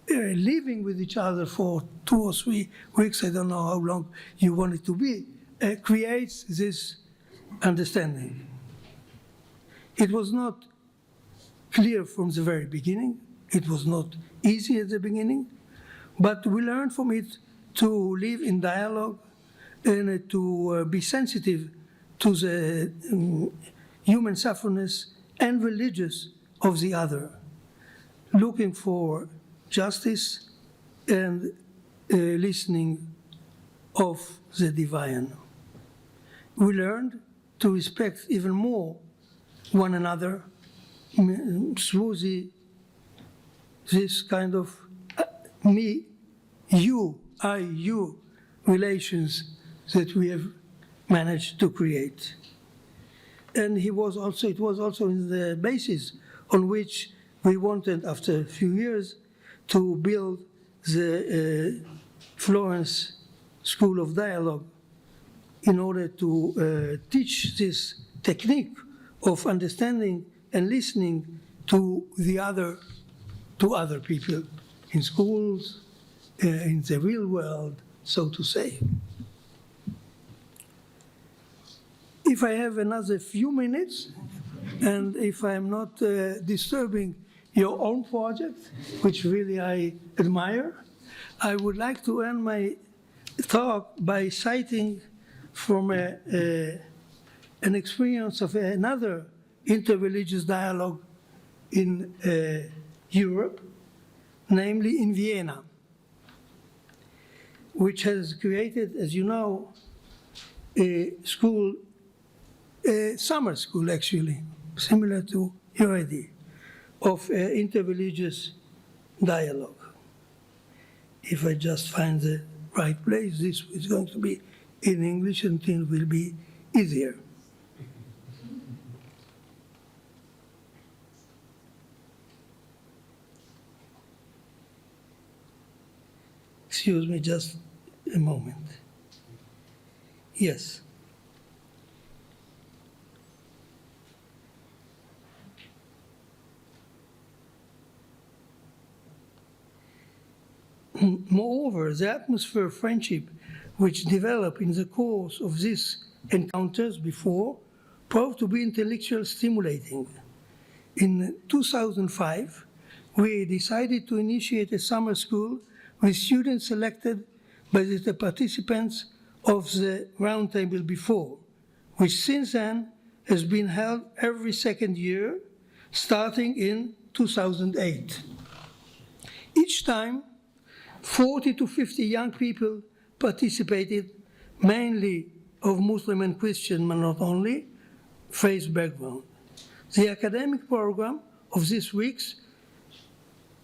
living with each other for 2 or 3 weeks, I don't know how long you want it to be, creates this understanding. It was not clear from the very beginning. It was not easy at the beginning, but we learned from it to live in dialogue and to be sensitive to the human sufferness and religious of the other, looking for justice and listening of the divine. We learned to respect even more one another through this kind of me, you, I, you relations that we have managed to create. And it was also in the basis on which we wanted, after a few years, to build the Florence School of Dialogue in order to teach this technique of understanding and listening to other people in schools, in the real world, so to say. If I have another few minutes, and if I'm not disturbing your own project, which really I admire. I would like to end my talk by citing from an experience of another interreligious dialogue in Europe, namely in Vienna, which has created, as you know, a school, a summer school actually, similar to your idea, of interreligious dialogue. If I just find the right place, this is going to be in English and things will be easier. Excuse me just a moment. Yes. Moreover, the atmosphere of friendship which developed in the course of these encounters before proved to be intellectually stimulating. In 2005, we decided to initiate a summer school with students selected by the participants of the roundtable before, which since then has been held every second year, starting in 2008. Each time, 40 to 50 young people participated, mainly of Muslim and Christian, but not only, faith background. The academic program of these weeks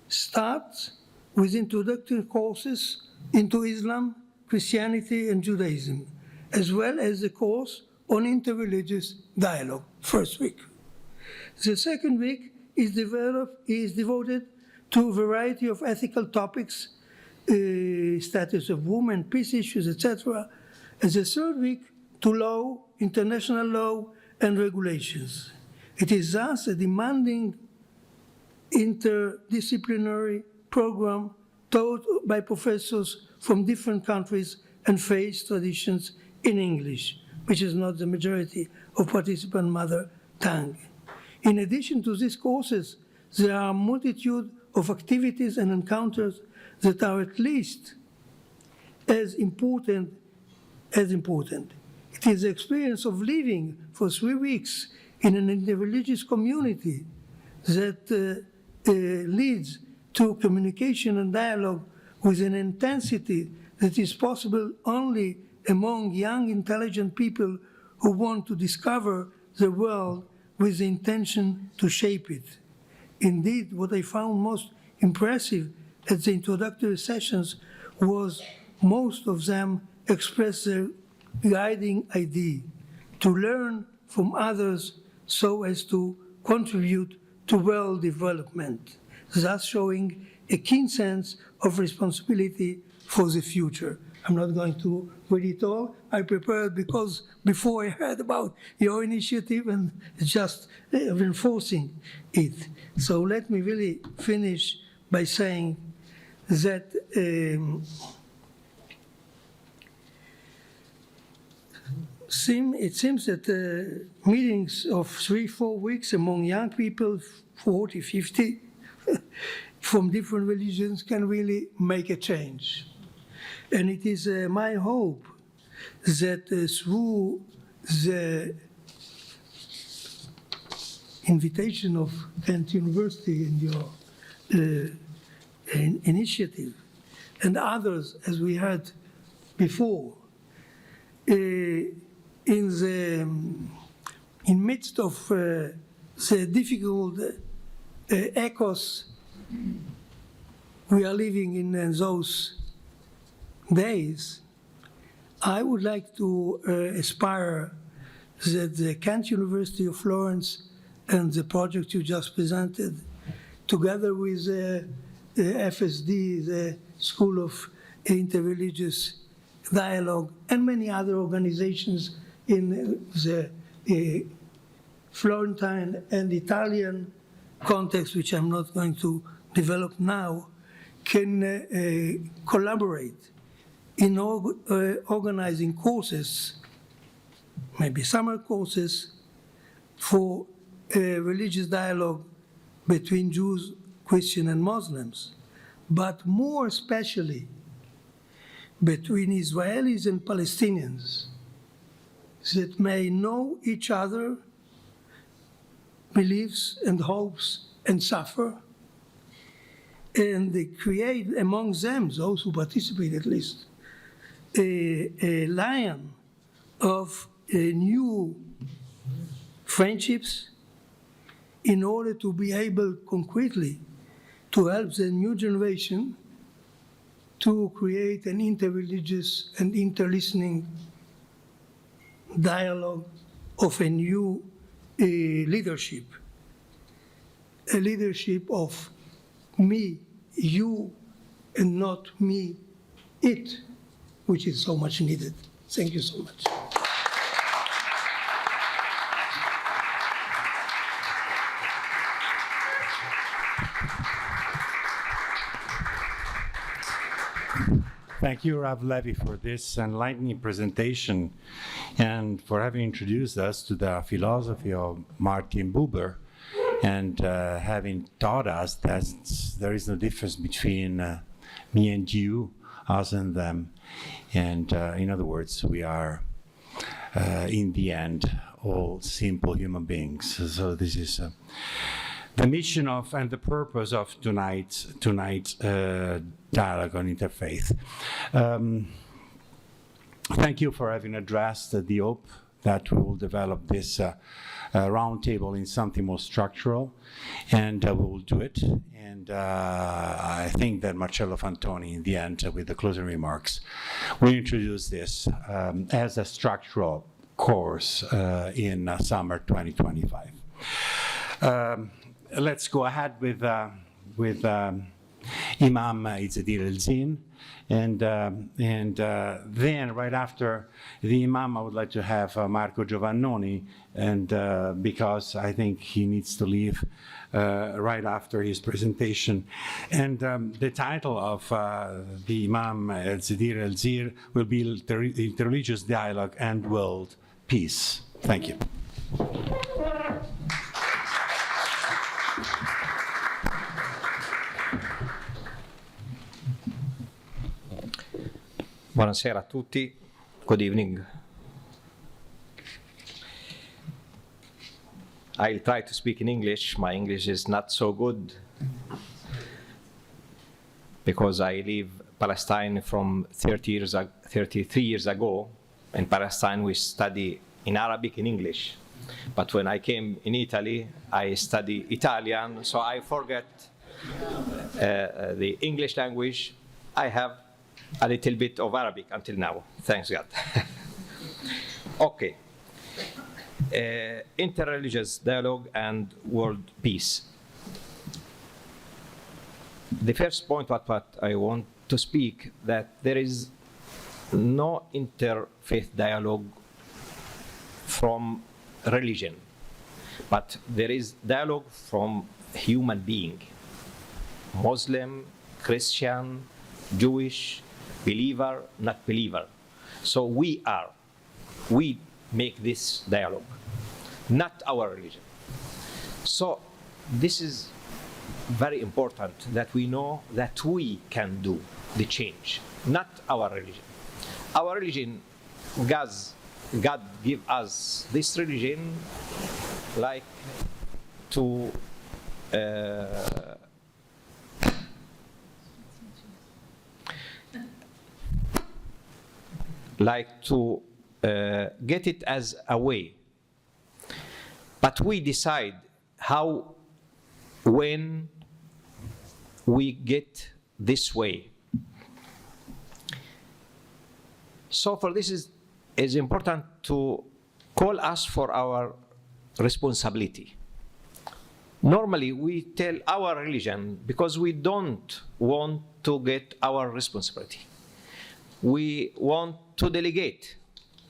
starts with introductory courses into Islam, Christianity, and Judaism, as well as the course on interreligious dialogue, first week. The second week is devoted to a variety of ethical topics, status of women, peace issues, etc. And the third week to law, international law, and regulations. It is thus a demanding interdisciplinary program taught by professors from different countries and faith traditions in English, which is not the majority of participant mother tongue. In addition to these courses, there are a multitude of activities and encounters that are at least as important. It is the experience of living for 3 weeks in an interreligious community that leads to communication and dialogue with an intensity that is possible only among young, intelligent people who want to discover the world with the intention to shape it. Indeed, what I found most impressive at the introductory sessions was most of them expressed their guiding idea to learn from others so as to contribute to world development, thus showing a keen sense of responsibility for the future. I'm not going to read it all. I prepared because before I heard about your initiative and just reinforcing it. So let me really finish by saying that it seems that meetings of 3-4 weeks among young people, 40, 50, from different religions can really make a change. And it is my hope that through the invitation of Kent University and your initiative, and others, as we heard before, in midst of the difficult echoes we are living in those days, I would like to aspire that the Kent University of Florence and the project you just presented, together with the FSD, the School of Interreligious Dialogue, and many other organizations in the Florentine and Italian context, which I'm not going to develop now, can collaborate in organizing courses, maybe summer courses, for religious dialogue between Jews Christians and Muslims, but more especially between Israelis and Palestinians that may know each other, beliefs and hopes and suffer, and they create among them, those who participate at least, a line of new friendships in order to be able concretely to help the new generation to create an interreligious and interlistening dialogue of a new leadership, a leadership of me, you, and not me, it, which is so much needed. Thank you so much. Thank you, Rav Levi, for this enlightening presentation and for having introduced us to the philosophy of Martin Buber and having taught us that there is no difference between me and you, us and them. And in other words, we are, in the end, all simple human beings. So this is the mission of and the purpose of tonight's dialogue on interfaith. Thank you for having addressed the hope that we will develop this roundtable in something more structural, and we will do it. And I think that Marcello Fantoni, in the end, with the closing remarks, will introduce this as a structural course in summer 2025. Let's go ahead with Imam Izzedin Elzir, and then right after the Imam, I would like to have Marco Giovannoni, and because I think he needs to leave right after his presentation. And the title of the Imam Izzedin Elzir will be Interreligious Dialogue and World Peace. Thank you. Buonasera a tutti. Good evening. I'll try to speak in English. My English is not so good because I leave Palestine from 33 years ago. In Palestine, we study in Arabic and English. But when I came in Italy, I study Italian, so I forget the English language. I have a little bit of Arabic until now, thanks God. Okay. Interreligious dialogue and world peace. The first point what I want to speak, that there is no interfaith dialogue from religion, but there is dialogue from human being, Muslim, Christian, Jewish, believer, not believer. So we make this dialogue, not our religion. So this is very important that we know that we can do the change, not our religion. Our religion, God give us this religion like to get it as a way. But we decide how, when we get this way. So for this is important to call us for our responsibility. Normally we tell our religion because we don't want to get our responsibility. We want to delegate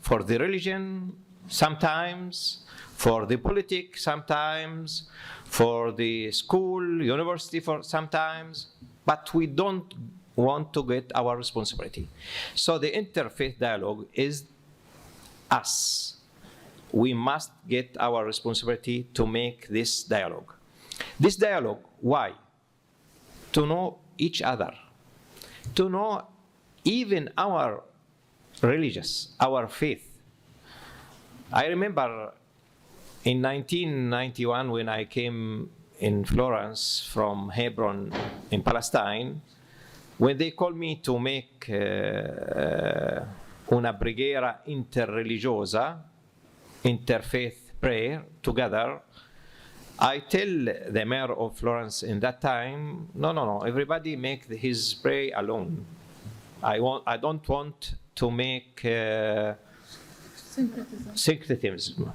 for the religion sometimes, for the politics sometimes, for the school, university for sometimes, but we don't want to get our responsibility. So the interfaith dialogue is us. We must get our responsibility to make this dialogue. This dialogue, why? to know each other, to know even our religious, our faith. I remember in 1991 when I came in Florence from Hebron in Palestine, when they called me to make una preghiera interreligiosa, interfaith prayer together, I tell the mayor of Florence in that time, no, everybody make his prayer alone. I don't want to make syncretism.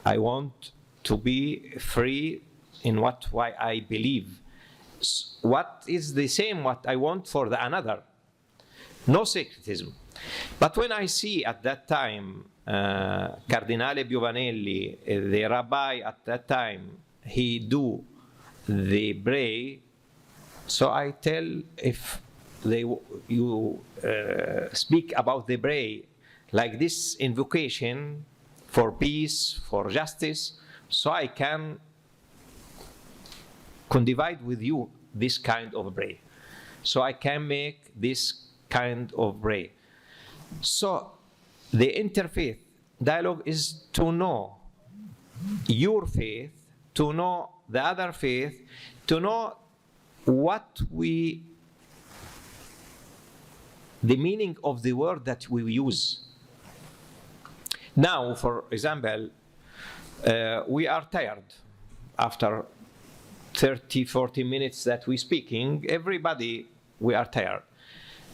I want to be free in why I believe. What is the same what I want for the another. No syncretism. But when I see at that time Cardinale Piovanelli, the rabbi at that time, he do the prayer, so I tell if you speak about the prayer like this invocation for peace, for justice, so I can condivide with you this kind of prayer. So I can make this kind of prayer. So the interfaith dialogue is to know your faith, to know the other faith, to know the meaning of the word that we use. Now, for example, we are tired after 30, 40 minutes that we're speaking. Everybody, we are tired.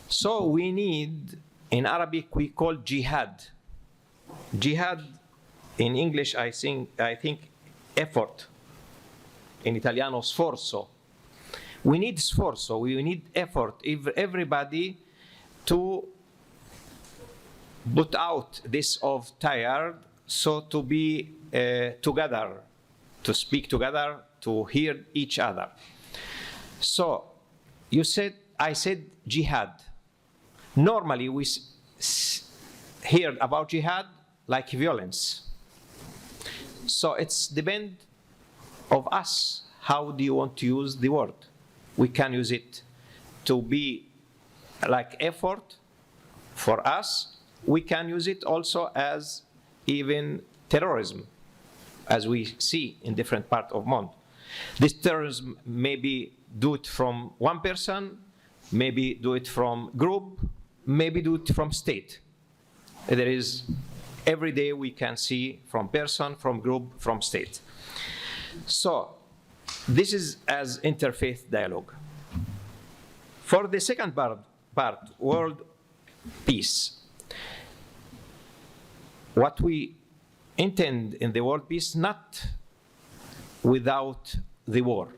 So we need, in Arabic, we call jihad. Jihad, in English, I think effort. In Italiano, sforzo. We need sforzo, we need effort. If everybody to put out this of tired, so to be together, to speak together, to hear each other. So I said jihad. Normally we hear about jihad like violence. So it's depend of us. How do you want to use the word? We can use it to be like effort for us. We can use it also as even terrorism, as we see in different parts of the world. This terrorism maybe do it from one person, maybe do it from group, maybe do it from state. There is, every day we can see from person, from group, from state. So this is as interfaith dialogue. For the second part, world peace. What we intend in the world peace, not without the war,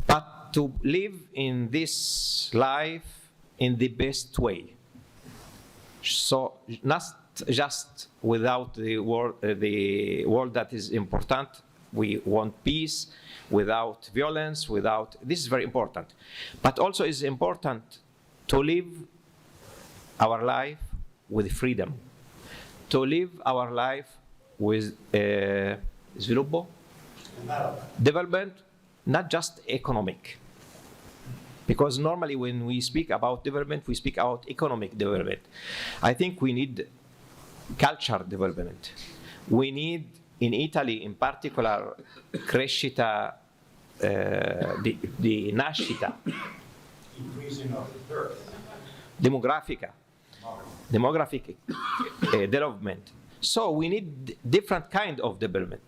but to live in this life in the best way. So not just without the world that is important. We want peace without violence, this is very important. But also it's important to live our life with freedom, to live our life with development, not just economic. Because normally when we speak about development, we speak about economic development. I think we need culture development. We need, in Italy in particular, crescita di nascita. Increasing of birth. Demographic development. So we need different kind of development.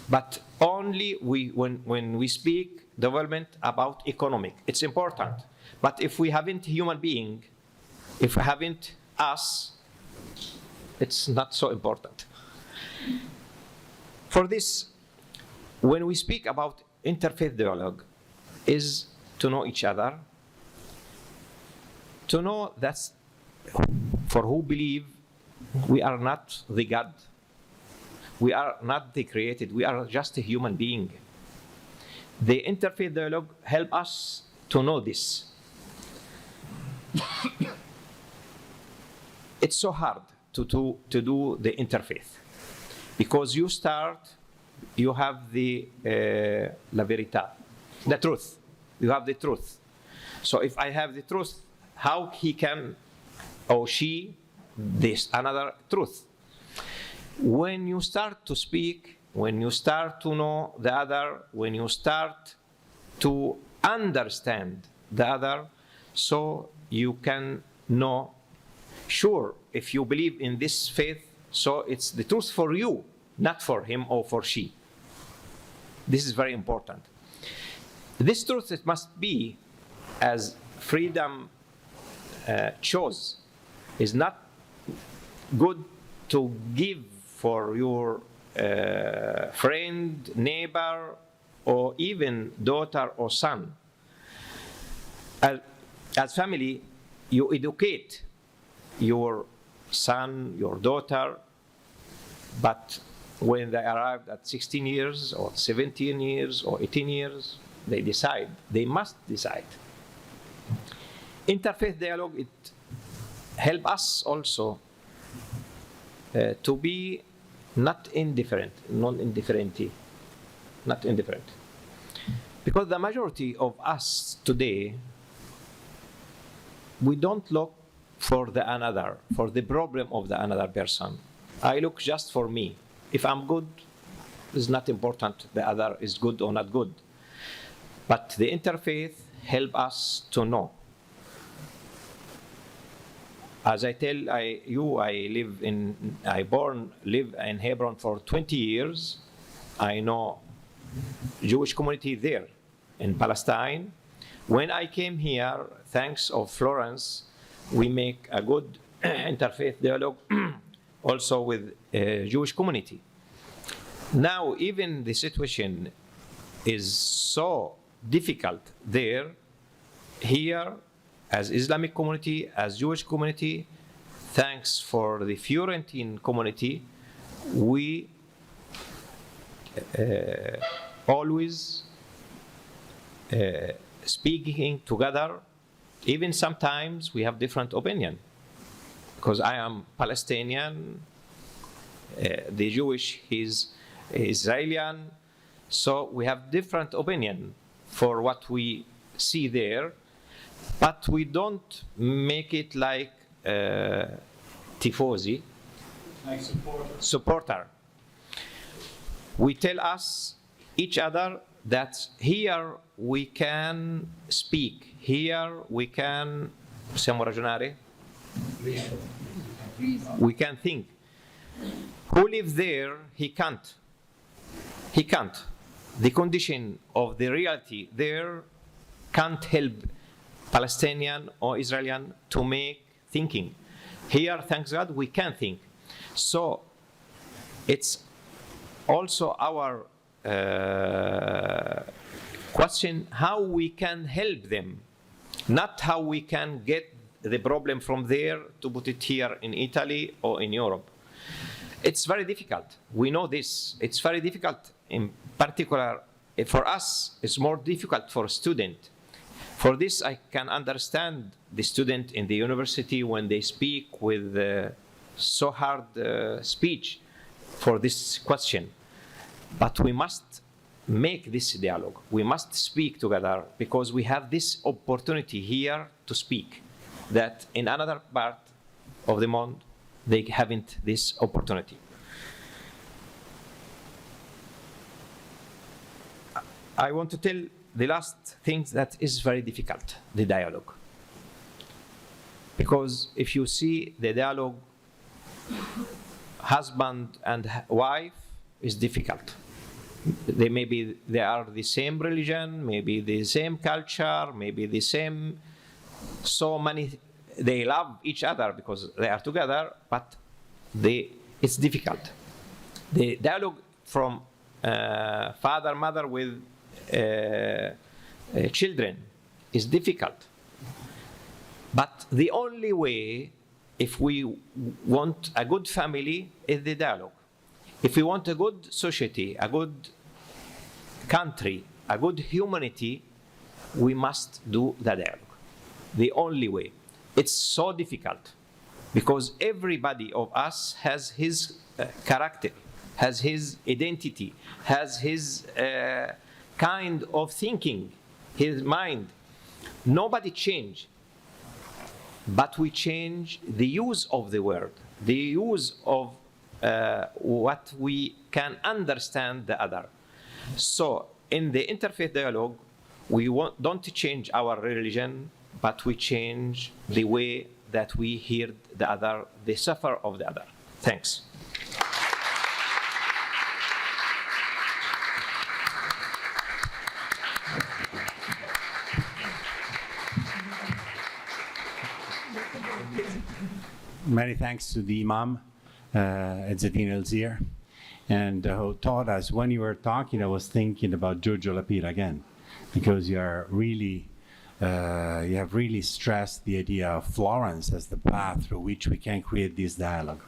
But only when we speak development about economic, it's important. But if we haven't human being, if we haven't us, it's not so important. For this, when we speak about interfaith dialogue, is to know each other, to know that for who believe we are not the God, we are not the created, we are just a human being. The interfaith dialogue help us to know this. It's so hard to do the interfaith because you have the la verità, the truth. you have the truth. So if I have the truth, how he can, or she, this another truth? When you start to speak, when you start to know the other, when you start to understand the other, so you can know, sure, if you believe in this faith, so it's the truth for you, not for him or for she. This is very important. This truth, it must be, as freedom chose, is not good to give for your friend, neighbor, or even daughter or son. As family, you educate your son, your daughter, but when they arrive at 16 years or 17 years or 18 years, they decide. They must decide. Interfaith dialogue, it helps us also to be not indifferent, non-indifferent, not indifferent. Because the majority of us today, we don't look for the another, for the problem of the another person. I look just for me. If I'm good, it's not important the other is good or not good. But the interfaith help us to know. As I tell you, I live in Hebron for 20 years. I know Jewish community there in Palestine. When I came here, thanks of Florence, we make a good interfaith dialogue also with Jewish community. Now, even the situation is so difficult there. Here, as Islamic community, as Jewish community, thanks for the Florentine community, we always speaking together. Even sometimes we have different opinion, because I am Palestinian, the Jewish is Israeli, so we have different opinion for what we see there, but we don't make it like tifosi, like supporter. We tell us each other that here we can speak, here we can possiamo ragionare, we can think. Who lives there, he can't. He can't. The condition of the reality there can't help Palestinian or Israeli to make thinking. Here, thanks God, we can think. So it's also our question how we can help them, not how we can get the problem from there to put it here in Italy or in Europe. It's very difficult. We know this. It's very difficult. In particular, for us, it's more difficult for a student. For this, I can understand the student in the university when they speak with so hard speech for this question. But we must make this dialogue. We must speak together because we have this opportunity here to speak that in another part of the world, they haven't this opportunity. I want to tell the last thing that is very difficult, the dialogue. Because if you see the dialogue, husband and wife is difficult. They are the same religion, maybe the same culture, maybe the same, so many, they love each other because they are together, but it's difficult. The dialogue from father, mother with children is difficult. But the only way, if we want a good family, is the dialogue. If we want a good society, a good country, a good humanity, we must do the dialogue. The only way. It's so difficult because everybody of us has his character, has his identity, has his kind of thinking. his mind. Nobody changed, but we change the use of the word, the use of what we can understand the other. So in the interfaith dialogue, we don't change our religion, but we change the way that we hear the other, the suffer of the other. Thanks. Many thanks to the Imam, Izzedin Elzir, and who taught us. When you were talking, I was thinking about Giorgio Lapira again, because you have really stressed the idea of Florence as the path through which we can create this dialogue,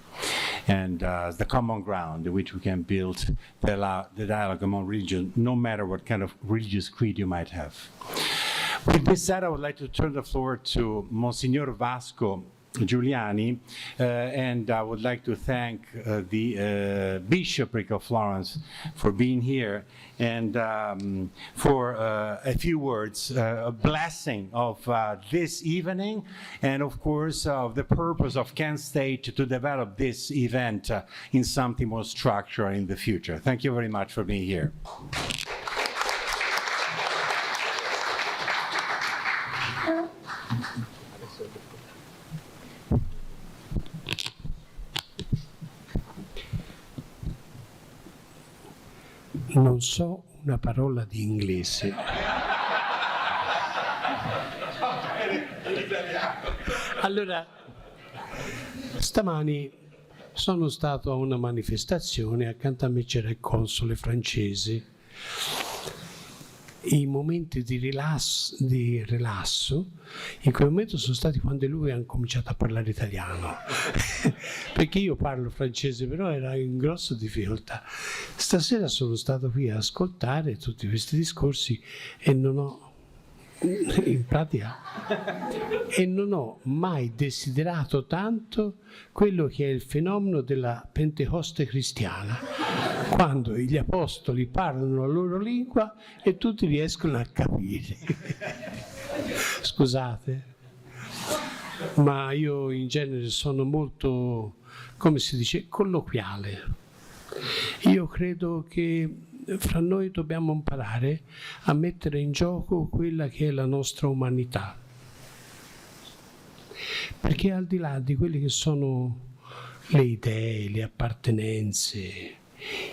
and as the common ground in which we can build the dialogue among religions, no matter what kind of religious creed you might have. With this said, I would like to turn the floor to Monsignor Vasco Giuliani, and I would like to thank the Bishopric of Florence for being here, and for a few words, a blessing of this evening, and of course of the purpose of Kent State to develop this event in something more structured in the future. Thank you very much for being here. Non so una parola di inglese. Allora, stamani sono stato a una manifestazione, accanto a me c'era il console francese. I momenti di rilasso in quel momento sono stati quando lui ha cominciato a parlare italiano perché io parlo francese, però era in grossa difficoltà. Stasera sono stato qui a ascoltare tutti questi discorsi e non ho mai desiderato tanto quello che è il fenomeno della Pentecoste cristiana, quando gli apostoli parlano la loro lingua e tutti riescono a capire. Scusate, ma io in genere sono molto, come si dice, colloquiale. Io credo che fra noi dobbiamo imparare a mettere in gioco quella che è la nostra umanità, perché al di là di quelle che sono le idee, le appartenenze,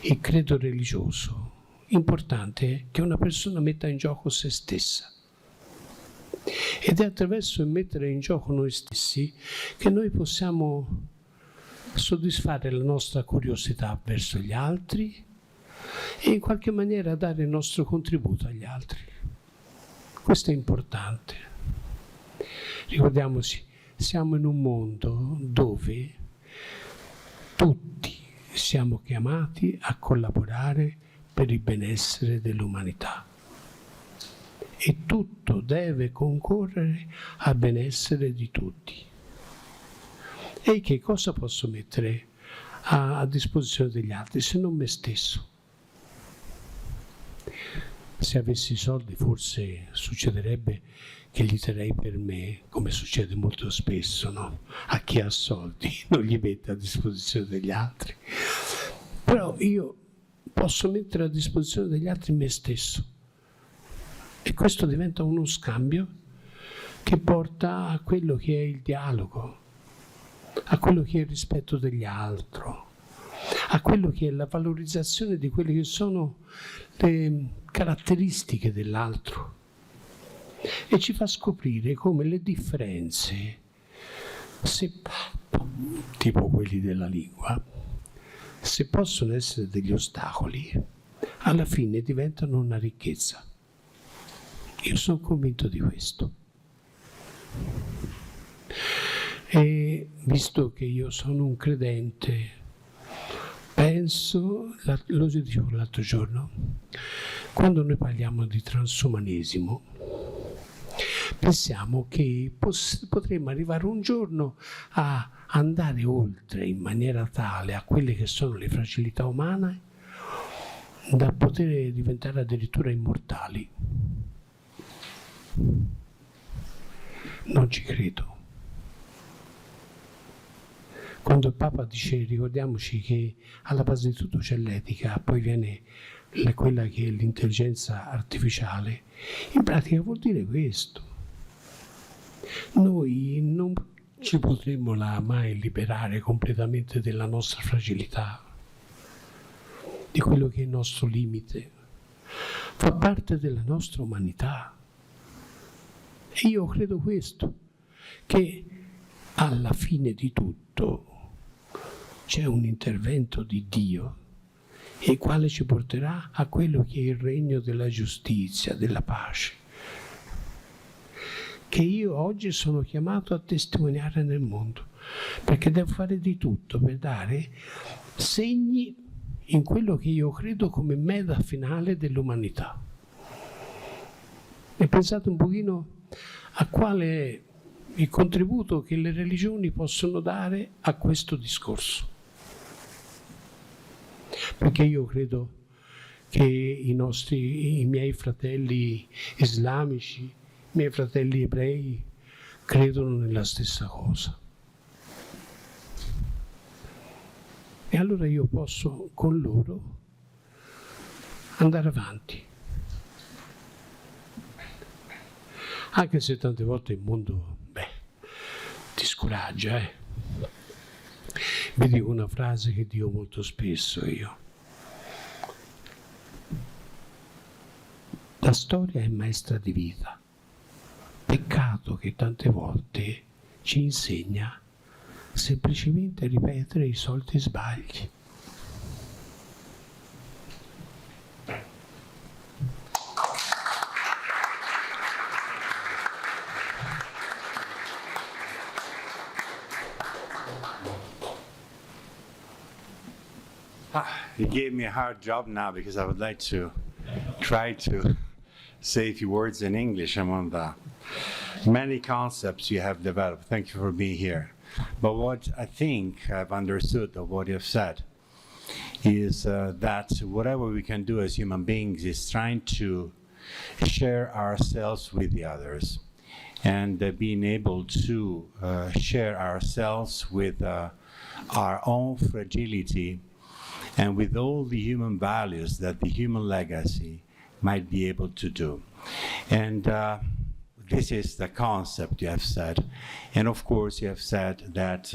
il credo religioso, importante è che una persona metta in gioco se stessa, ed è attraverso il mettere in gioco noi stessi che noi possiamo soddisfare la nostra curiosità verso gli altri e in qualche maniera dare il nostro contributo agli altri. Questo è importante. Ricordiamoci, siamo in un mondo dove tutti siamo chiamati a collaborare per il benessere dell'umanità e tutto deve concorrere al benessere di tutti. E che cosa posso mettere a disposizione degli altri se non me stesso? Se avessi soldi forse succederebbe che li terrei per me, come succede molto spesso, no? A chi ha soldi non li mette a disposizione degli altri. Però io posso mettere a disposizione degli altri me stesso. E questo diventa uno scambio che porta a quello che è il dialogo, a quello che è il rispetto degli altri, a quello che è la valorizzazione di quelle che sono le caratteristiche dell'altro, e ci fa scoprire come le differenze, tipo quelli della lingua, se possono essere degli ostacoli, alla fine diventano una ricchezza. Io sono convinto di questo. E visto che io sono un credente, penso, lo dicevo l'altro giorno, quando noi parliamo di transumanesimo, pensiamo che potremmo arrivare un giorno a andare oltre in maniera tale a quelle che sono le fragilità umane da poter diventare addirittura immortali. Non ci credo. Quando il Papa dice ricordiamoci che alla base di tutto c'è l'etica, poi viene quella che è l'intelligenza artificiale, in pratica vuol dire questo. Noi non ci potremmo mai liberare completamente della nostra fragilità, di quello che è il nostro limite. Fa parte della nostra umanità. E io credo questo, che alla fine di tutto c'è un intervento di Dio, il quale ci porterà a quello che è il regno della giustizia, della pace, che io oggi sono chiamato a testimoniare nel mondo, perché devo fare di tutto per dare segni in quello che io credo come meta finale dell'umanità. E pensate un pochino a quale è il contributo che le religioni possono dare a questo discorso. Perché io credo che i miei fratelli islamici, i miei fratelli ebrei, credono nella stessa cosa. E allora io posso con loro andare avanti. Anche se tante volte il mondo, ti scoraggia, Vi dico una frase che dico molto spesso io. La storia è maestra di vita. Peccato che tante volte ci insegna semplicemente a ripetere i soliti sbagli. You gave me a hard job now because I would like to try to say a few words in English among the many concepts you have developed. Thank you for being here. But what I think I've understood of what you have said is that whatever we can do as human beings is trying to share ourselves with the others, and being able to share ourselves with our own fragility and with all the human values that the human legacy might be able to do. And this is the concept you have said. And of course you have said that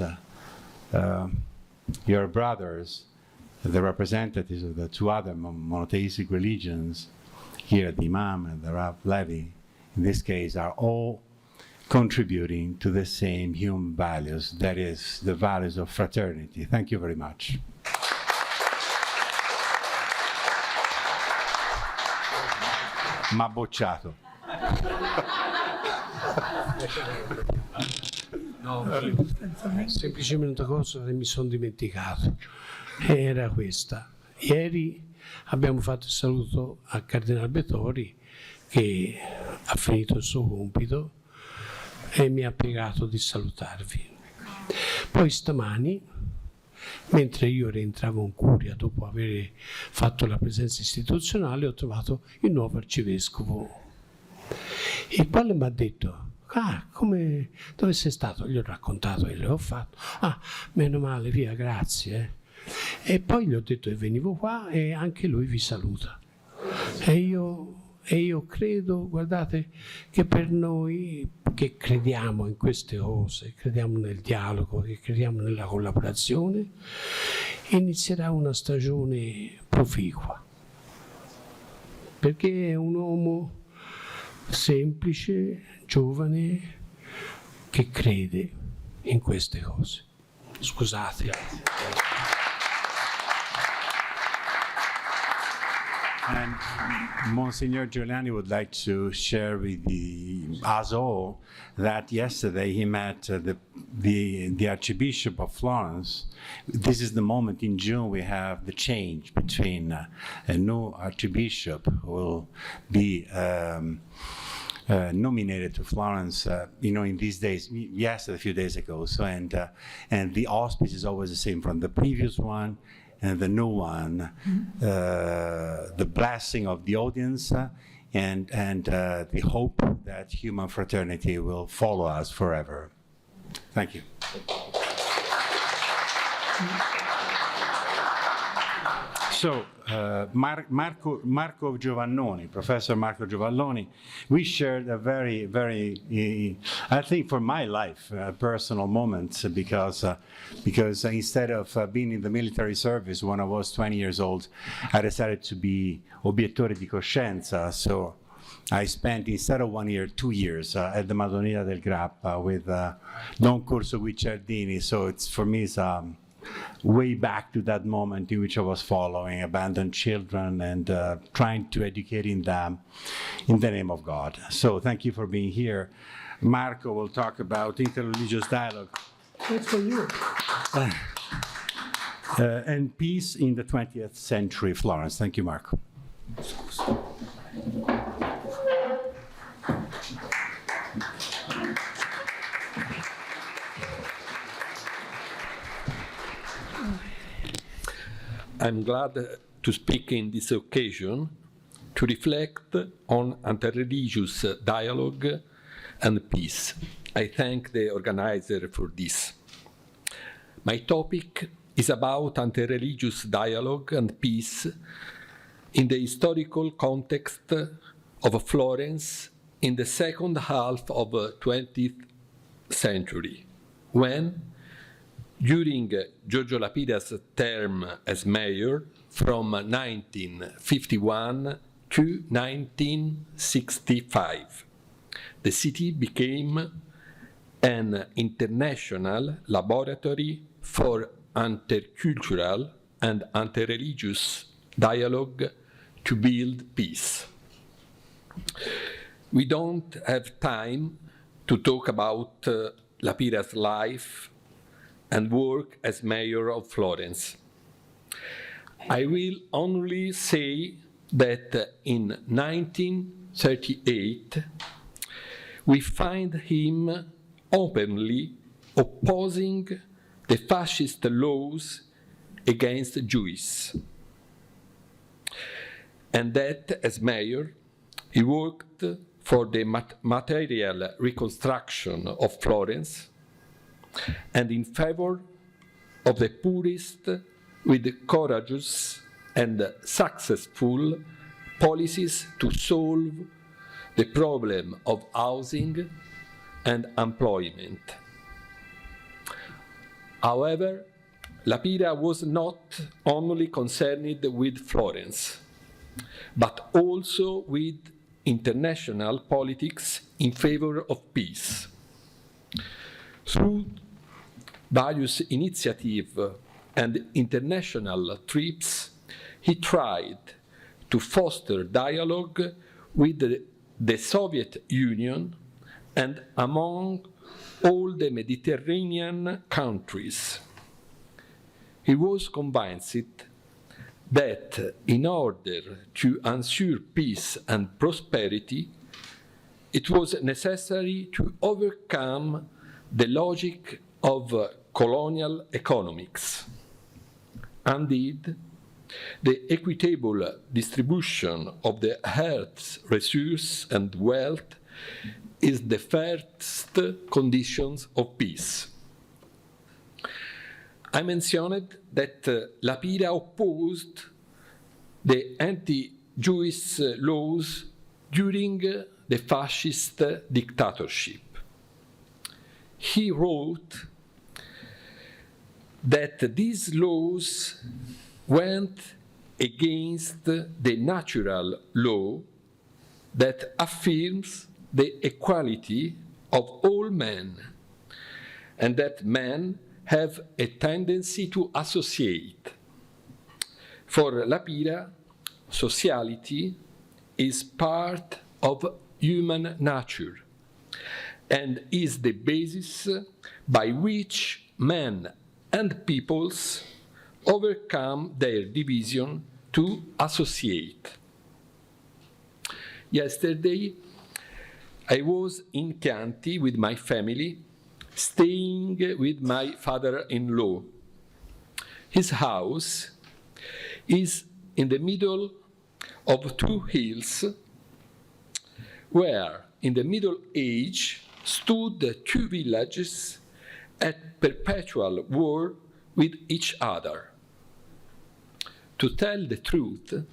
your brothers, the representatives of the two other monotheistic religions, here the Imam and the Rav Levi, in this case, are all contributing to the same human values, that is, the values of fraternity. Thank you very much. M'ha bocciato. No, semplicemente una cosa che mi sono dimenticato, era questa. Ieri abbiamo fatto il saluto a Cardinal Bettori, che ha finito il suo compito e mi ha pregato di salutarvi. Poi stamani, mentre io rientravo in curia dopo aver fatto la presenza istituzionale, ho trovato il nuovo arcivescovo, il quale mi ha detto: dove sei stato? Gli ho raccontato e l'ho fatto. Meno male, via, grazie. E poi gli ho detto che venivo qua e anche lui vi saluta. E io credo, guardate, che per noi che crediamo in queste cose, crediamo nel dialogo, che crediamo nella collaborazione, inizierà una stagione proficua. Perché è un uomo semplice, giovane, che crede in queste cose. Scusate. And Monsignor Giuliani would like to share with us all that yesterday he met the Archbishop of Florence. This is the moment in June we have the change between a new Archbishop who will be nominated to Florence, in these days, yesterday, a few days ago. So, and the auspice is always the same from the previous one and the new one. The blessing of the audience and the hope that human fraternity will follow us forever. Thank you. So, Marco Giovannoni, Professor Marco Giovannoni, we shared a very, very, I think for my life, personal moment, because instead of being in the military service when I was 20 years old, I decided to be obiettore di coscienza. So I spent, instead of 1 year, 2 years at the Madonnina del Grappa with Don Corso Ricciardelli. So it's, for me, it's way back to that moment in which I was following abandoned children and trying to educate them in the name of God. So thank you for being here. Marco will talk about interreligious dialogue. That's for you. And peace in the 20th century, Florence. Thank you, Marco. I'm glad to speak in this occasion to reflect on interreligious dialogue and peace. I thank the organizer for this. My topic is about interreligious dialogue and peace in the historical context of Florence in the second half of the 20th century, when, during Giorgio Lapida's term as mayor from 1951 to 1965, the city became an international laboratory for intercultural and interreligious dialogue to build peace. We don't have time to talk about Lapida's life and work as mayor of Florence. I will only say that in 1938, we find him openly opposing the fascist laws against Jews, and that as mayor, he worked for the material reconstruction of Florence and in favor of the poorest with courageous and successful policies to solve the problem of housing and employment. However, Lapida was not only concerned with Florence, but also with international politics in favor of peace. Through various initiatives and international trips, he tried to foster dialogue with the Soviet Union and among all the Mediterranean countries. He was convinced that in order to ensure peace and prosperity, it was necessary to overcome the logic of colonial economics. Indeed, the equitable distribution of the earth's resources and wealth is the first conditions of peace. I mentioned that Lapida opposed the anti-Jewish laws during the fascist dictatorship. He wrote that these laws went against the natural law that affirms the equality of all men, and that men have a tendency to associate. For Lapida, sociality is part of human nature and is the basis by which men and peoples overcome their division to associate. Yesterday, I was in Chianti with my family, staying with my father-in-law. His house is in the middle of two hills where in the Middle Age stood two villages at perpetual war with each other. To tell the truth,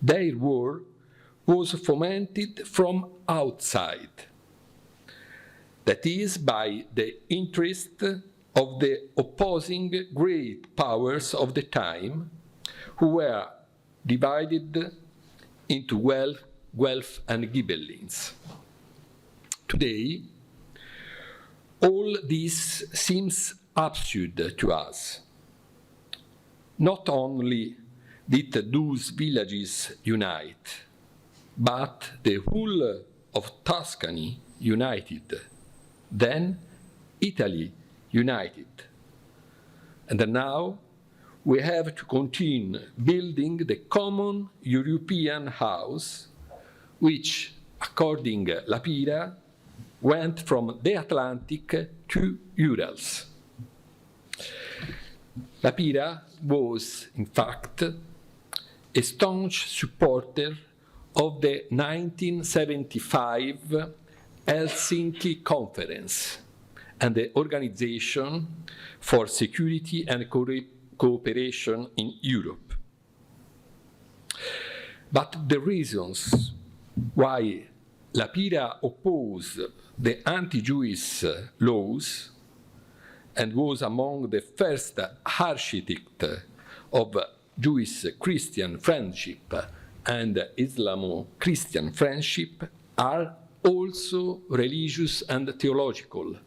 their war was fomented from outside, that is, by the interest of the opposing great powers of the time, who were divided into Guelph and Ghibellines. Today, all this seems absurd to us. Not only did those villages unite, but the whole of Tuscany united, then Italy united. And now we have to continue building the common European house, which, according to Lapira, went from the Atlantic to Urals. Lapira was, in fact, a staunch supporter of the 1975 Helsinki Conference and the Organization for Security and Cooperation in Europe. But the reasons why Lapira opposed the anti-Jewish laws and was among the first architects of Jewish-Christian friendship and Islamo-Christian friendship are also religious and theological,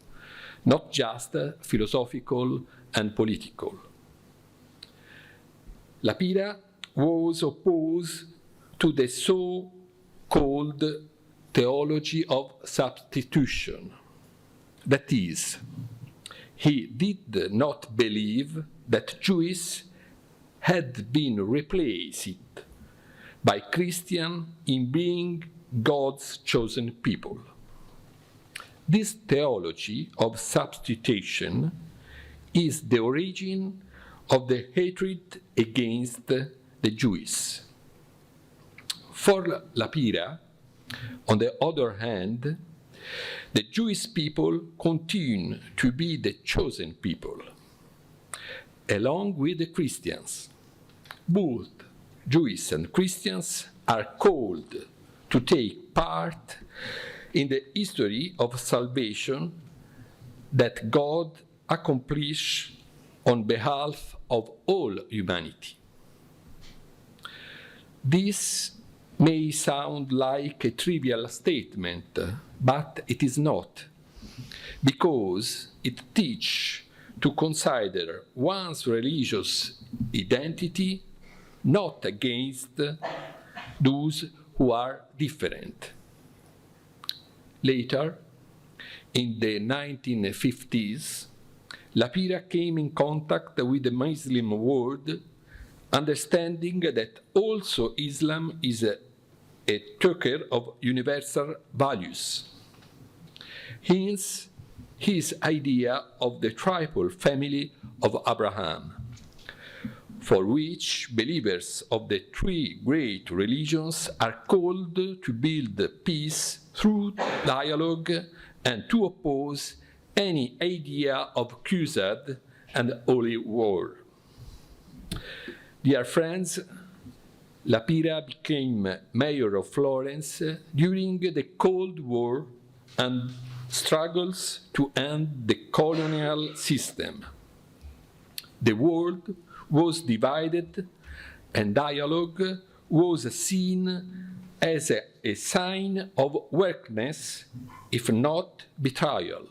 not just philosophical and political. Lapira was opposed to the so-called theology of substitution. That is, he did not believe that Jews had been replaced by Christians in being God's chosen people. This theology of substitution is the origin of the hatred against the Jews. For Lapira, on the other hand, the Jewish people continue to be the chosen people, along with the Christians. Both Jews and Christians are called to take part in the history of salvation that God accomplished on behalf of all humanity. This may sound like a trivial statement, but it is not, because it teaches to consider one's religious identity not against those who are different. Later, in the 1950s, Lapira came in contact with the Muslim world, understanding that also Islam is a talker of universal values. Hence, his idea of the triple family of Abraham, for which believers of the three great religions are called to build peace through dialogue and to oppose any idea of crusade and holy war. Dear friends, Lapira became mayor of Florence during the Cold War and struggles to end the colonial system. The world was divided, and dialogue was seen as a sign of weakness, if not betrayal.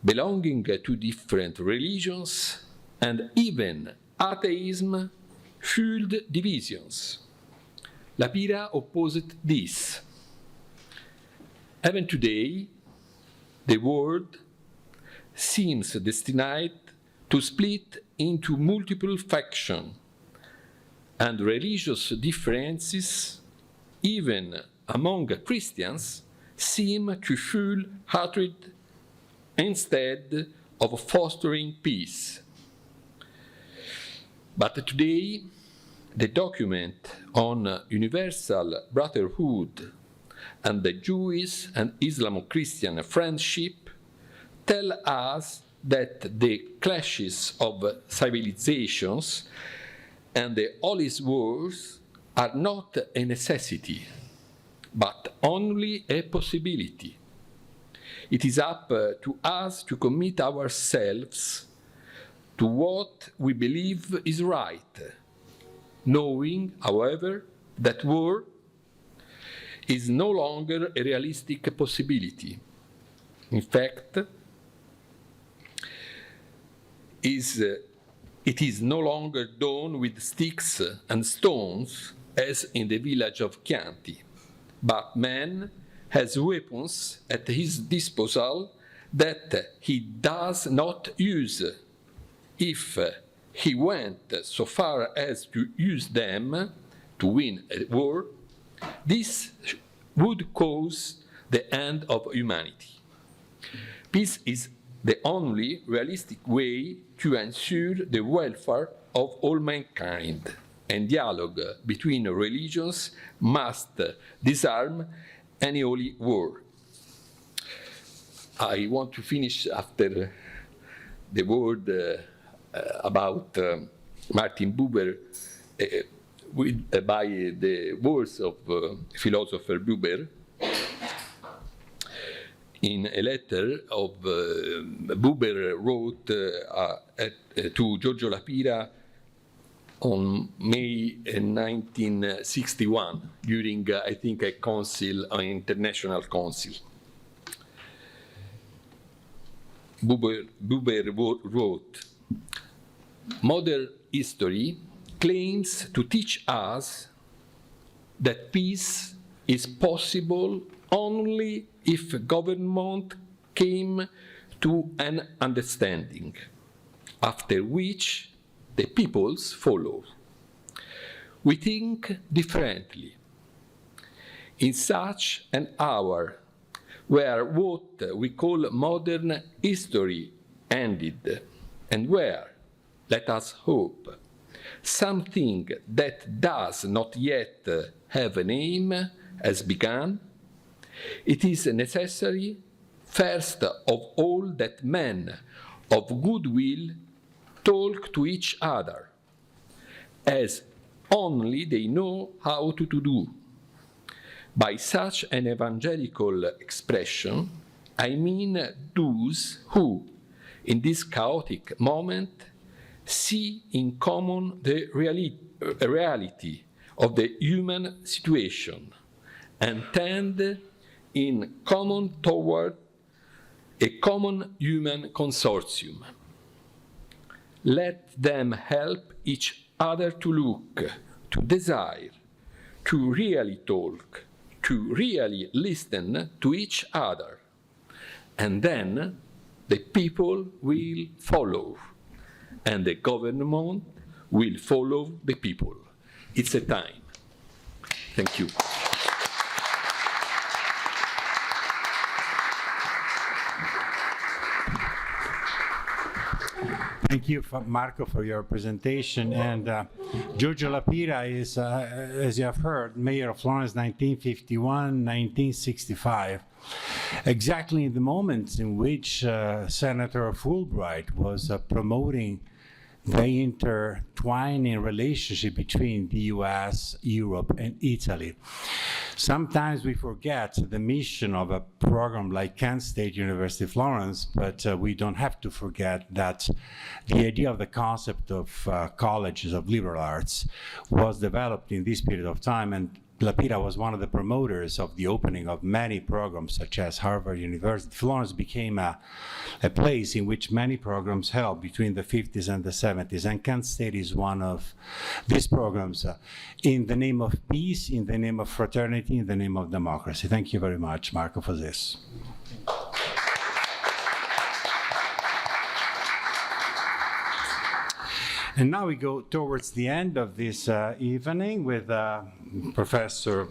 Belonging to different religions and even atheism fueled divisions. Lapira opposed this. Even today, the world seems destined to split into multiple factions, and religious differences, even among Christians, seem to fuel hatred instead of fostering peace. But today, the document on universal brotherhood and the Jewish and Islamo-Christian friendship tell us that the clashes of civilizations and the holy wars are not a necessity, but only a possibility. It is up to us to commit ourselves to what we believe is right, knowing, however, that war is no longer a realistic possibility. In fact, it is no longer done with sticks and stones, as in the village of Chianti, but man has weapons at his disposal that he does not use. If he went so far as to use them to win a war, this would cause the end of humanity. Peace is the only realistic way to ensure the welfare of all mankind, and dialogue between religions must disarm any holy war. I want to finish after the word about Martin Buber by the words of philosopher Buber. In a letter of Buber wrote to Giorgio Lapira on May 1961 during, I think, a council, an international council. Buber wrote, "Modern history claims to teach us that peace is possible only if government came to an understanding, after which the peoples follow. We think differently. In such an hour where what we call modern history ended, and where, let us hope, something that does not yet have a name has begun, it is necessary, first of all, that men of goodwill talk to each other, as only they know how to do. By such an evangelical expression, I mean those who, in this chaotic moment, see in common the reality of the human situation and tend in common toward a common human consortium. Let them help each other to look, to desire, to really talk, to really listen to each other. And then the people will follow, and the government will follow the people. It's a time. Thank you. Thank you, Marco, for your presentation. And Giorgio Lapira is, as you have heard, mayor of Florence 1951-1965. Exactly in the moments in which Senator Fulbright was promoting the intertwining relationship between the US, Europe, and Italy. Sometimes we forget the mission of a program like Kent State University Florence, but we don't have to forget that the idea of the concept of colleges of liberal arts was developed in this period of time, and Lapira was one of the promoters of the opening of many programs, such as Harvard University. Florence became a place in which many programs held between the 50s and the 70s, and Kent State is one of these programs in the name of peace, in the name of fraternity, in the name of democracy. Thank you very much, Marco, for this. And now we go towards the end of this evening with Professor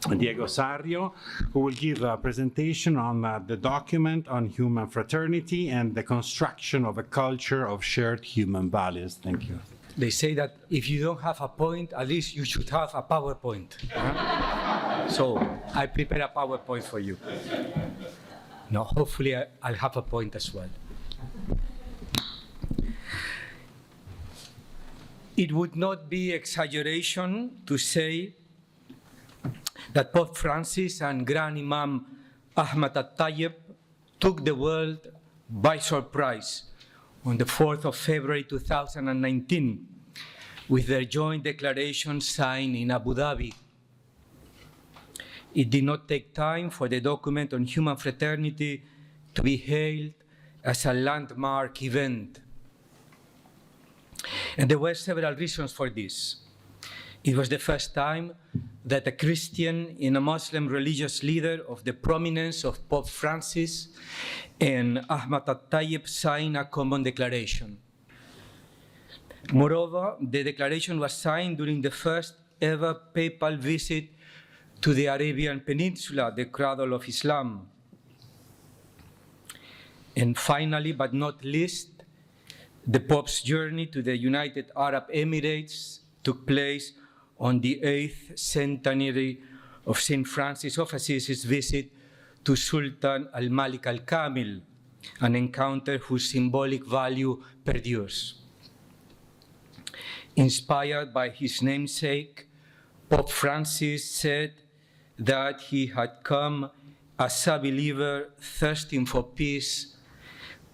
Diego Sarrio, who will give a presentation on the document on human fraternity and the construction of a culture of shared human values. Thank you. They say that if you don't have a point, at least you should have a PowerPoint. So I prepare a PowerPoint for you. No, hopefully I'll have a point as well. It would not be exaggeration to say that Pope Francis and Grand Imam Ahmad al-Tayyib took the world by surprise on the 4th of February 2019 with their joint declaration signed in Abu Dhabi. It did not take time for the document on human fraternity to be hailed as a landmark event. And there were several reasons for this. It was the first time that a Christian and a Muslim religious leader of the prominence of Pope Francis and Ahmad al-Tayyib signed a common declaration. Moreover, the declaration was signed during the first ever papal visit to the Arabian Peninsula, the cradle of Islam. And finally, but not least, the Pope's journey to the United Arab Emirates took place on the 8th centenary of St. Francis of Assisi's visit to Sultan al-Malik al-Kamil, an encounter whose symbolic value perdures. Inspired by his namesake, Pope Francis said that he had come as a believer thirsting for peace,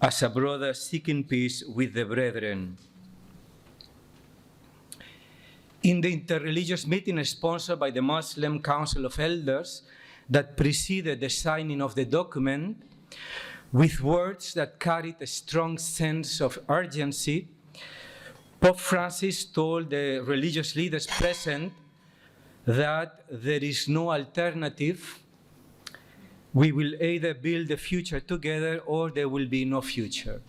as a brother seeking peace with the brethren. In the interreligious meeting sponsored by the Muslim Council of Elders that preceded the signing of the document, with words that carried a strong sense of urgency, Pope Francis told the religious leaders present that there is no alternative. We will either build the future together or there will be no future.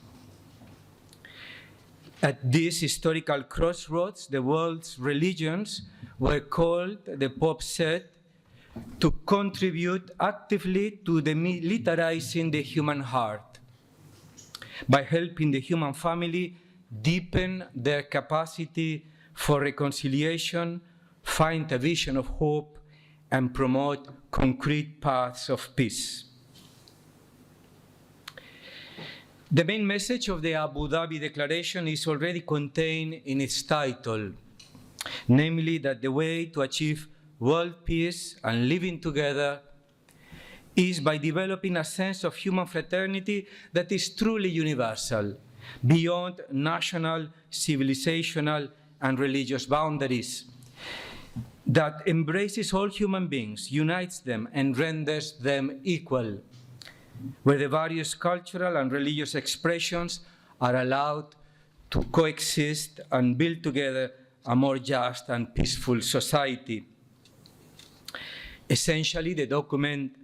At this historical crossroads, the world's religions were called, the Pope said, to contribute actively to demilitarizing the human heart by helping the human family deepen their capacity for reconciliation, find a vision of hope, and promote concrete paths of peace. The main message of the Abu Dhabi Declaration is already contained in its title, namely that the way to achieve world peace and living together is by developing a sense of human fraternity that is truly universal, beyond national, civilizational, and religious boundaries, that embraces all human beings, unites them, and renders them equal, where the various cultural and religious expressions are allowed to coexist and build together a more just and peaceful society. Essentially, the document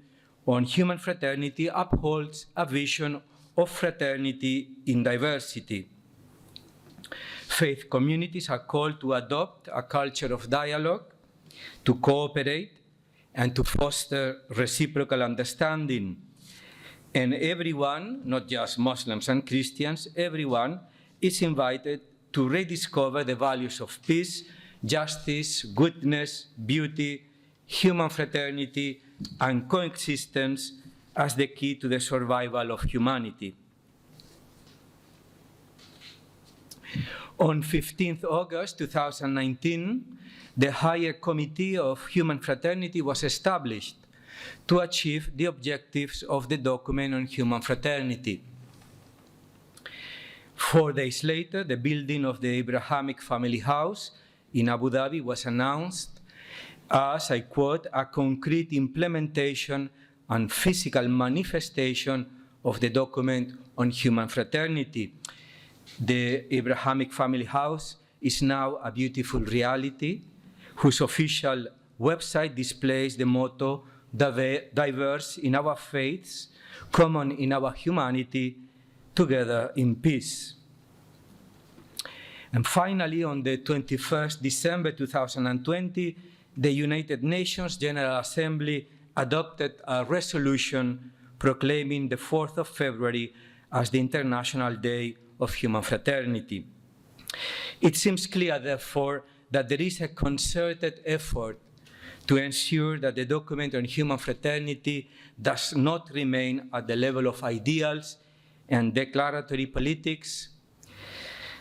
on human fraternity upholds a vision of fraternity in diversity. Faith communities are called to adopt a culture of dialogue, to cooperate, and to foster reciprocal understanding. And everyone, not just Muslims and Christians, everyone is invited to rediscover the values of peace, justice, goodness, beauty, human fraternity, and coexistence as the key to the survival of humanity. On 15th August 2019, the Higher Committee of Human Fraternity was established to achieve the objectives of the document on human fraternity. 4 days later, the building of the Abrahamic Family House in Abu Dhabi was announced as, I quote, a concrete implementation and physical manifestation of the document on human fraternity. The Abrahamic Family House is now a beautiful reality, whose official website displays the motto, diverse in our faiths, common in our humanity, together in peace. And finally, on the 21st December 2020, the United Nations General Assembly adopted a resolution proclaiming the 4th of February as the International Day of Human Fraternity. It seems clear, therefore, that there is a concerted effort to ensure that the document on human fraternity does not remain at the level of ideals and declaratory politics,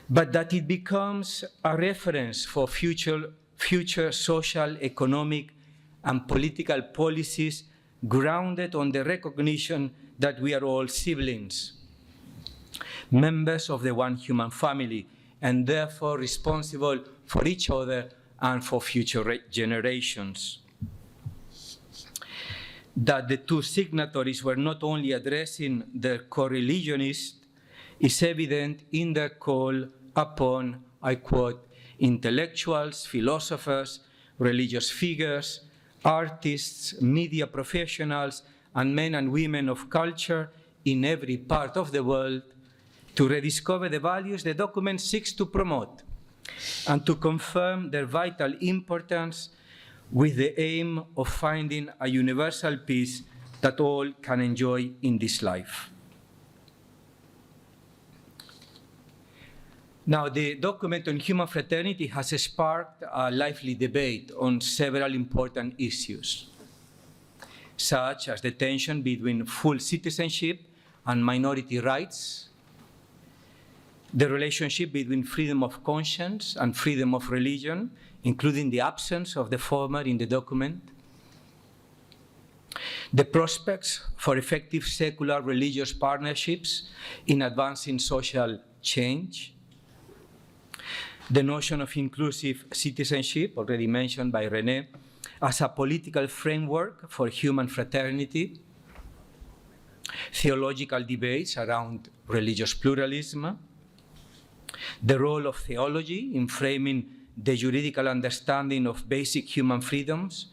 but that it becomes a reference for future social, economic, and political policies grounded on the recognition that we are all siblings, members of the one human family, and therefore responsible for each other and for future generations. That the two signatories were not only addressing their co-religionists is evident in their call upon, I quote, intellectuals, philosophers, religious figures, artists, media professionals, and men and women of culture in every part of the world to rediscover the values the document seeks to promote and to confirm their vital importance with the aim of finding a universal peace that all can enjoy in this life. Now, the document on human fraternity has sparked a lively debate on several important issues, such as the tension between full citizenship and minority rights, the relationship between freedom of conscience and freedom of religion, including the absence of the former in the document, the prospects for effective secular religious partnerships in advancing social change, the notion of inclusive citizenship, already mentioned by Renee, as a political framework for human fraternity, theological debates around religious pluralism, the role of theology in framing the juridical understanding of basic human freedoms,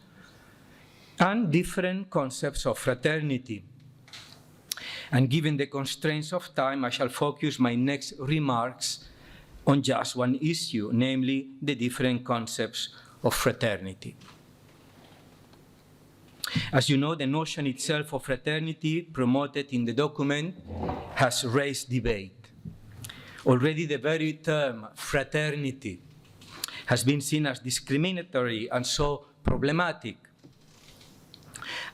and different concepts of fraternity. And given the constraints of time, I shall focus my next remarks on just one issue, namely the different concepts of fraternity. As you know, the notion itself of fraternity promoted in the document has raised debate. Already the very term fraternity has been seen as discriminatory and so problematic.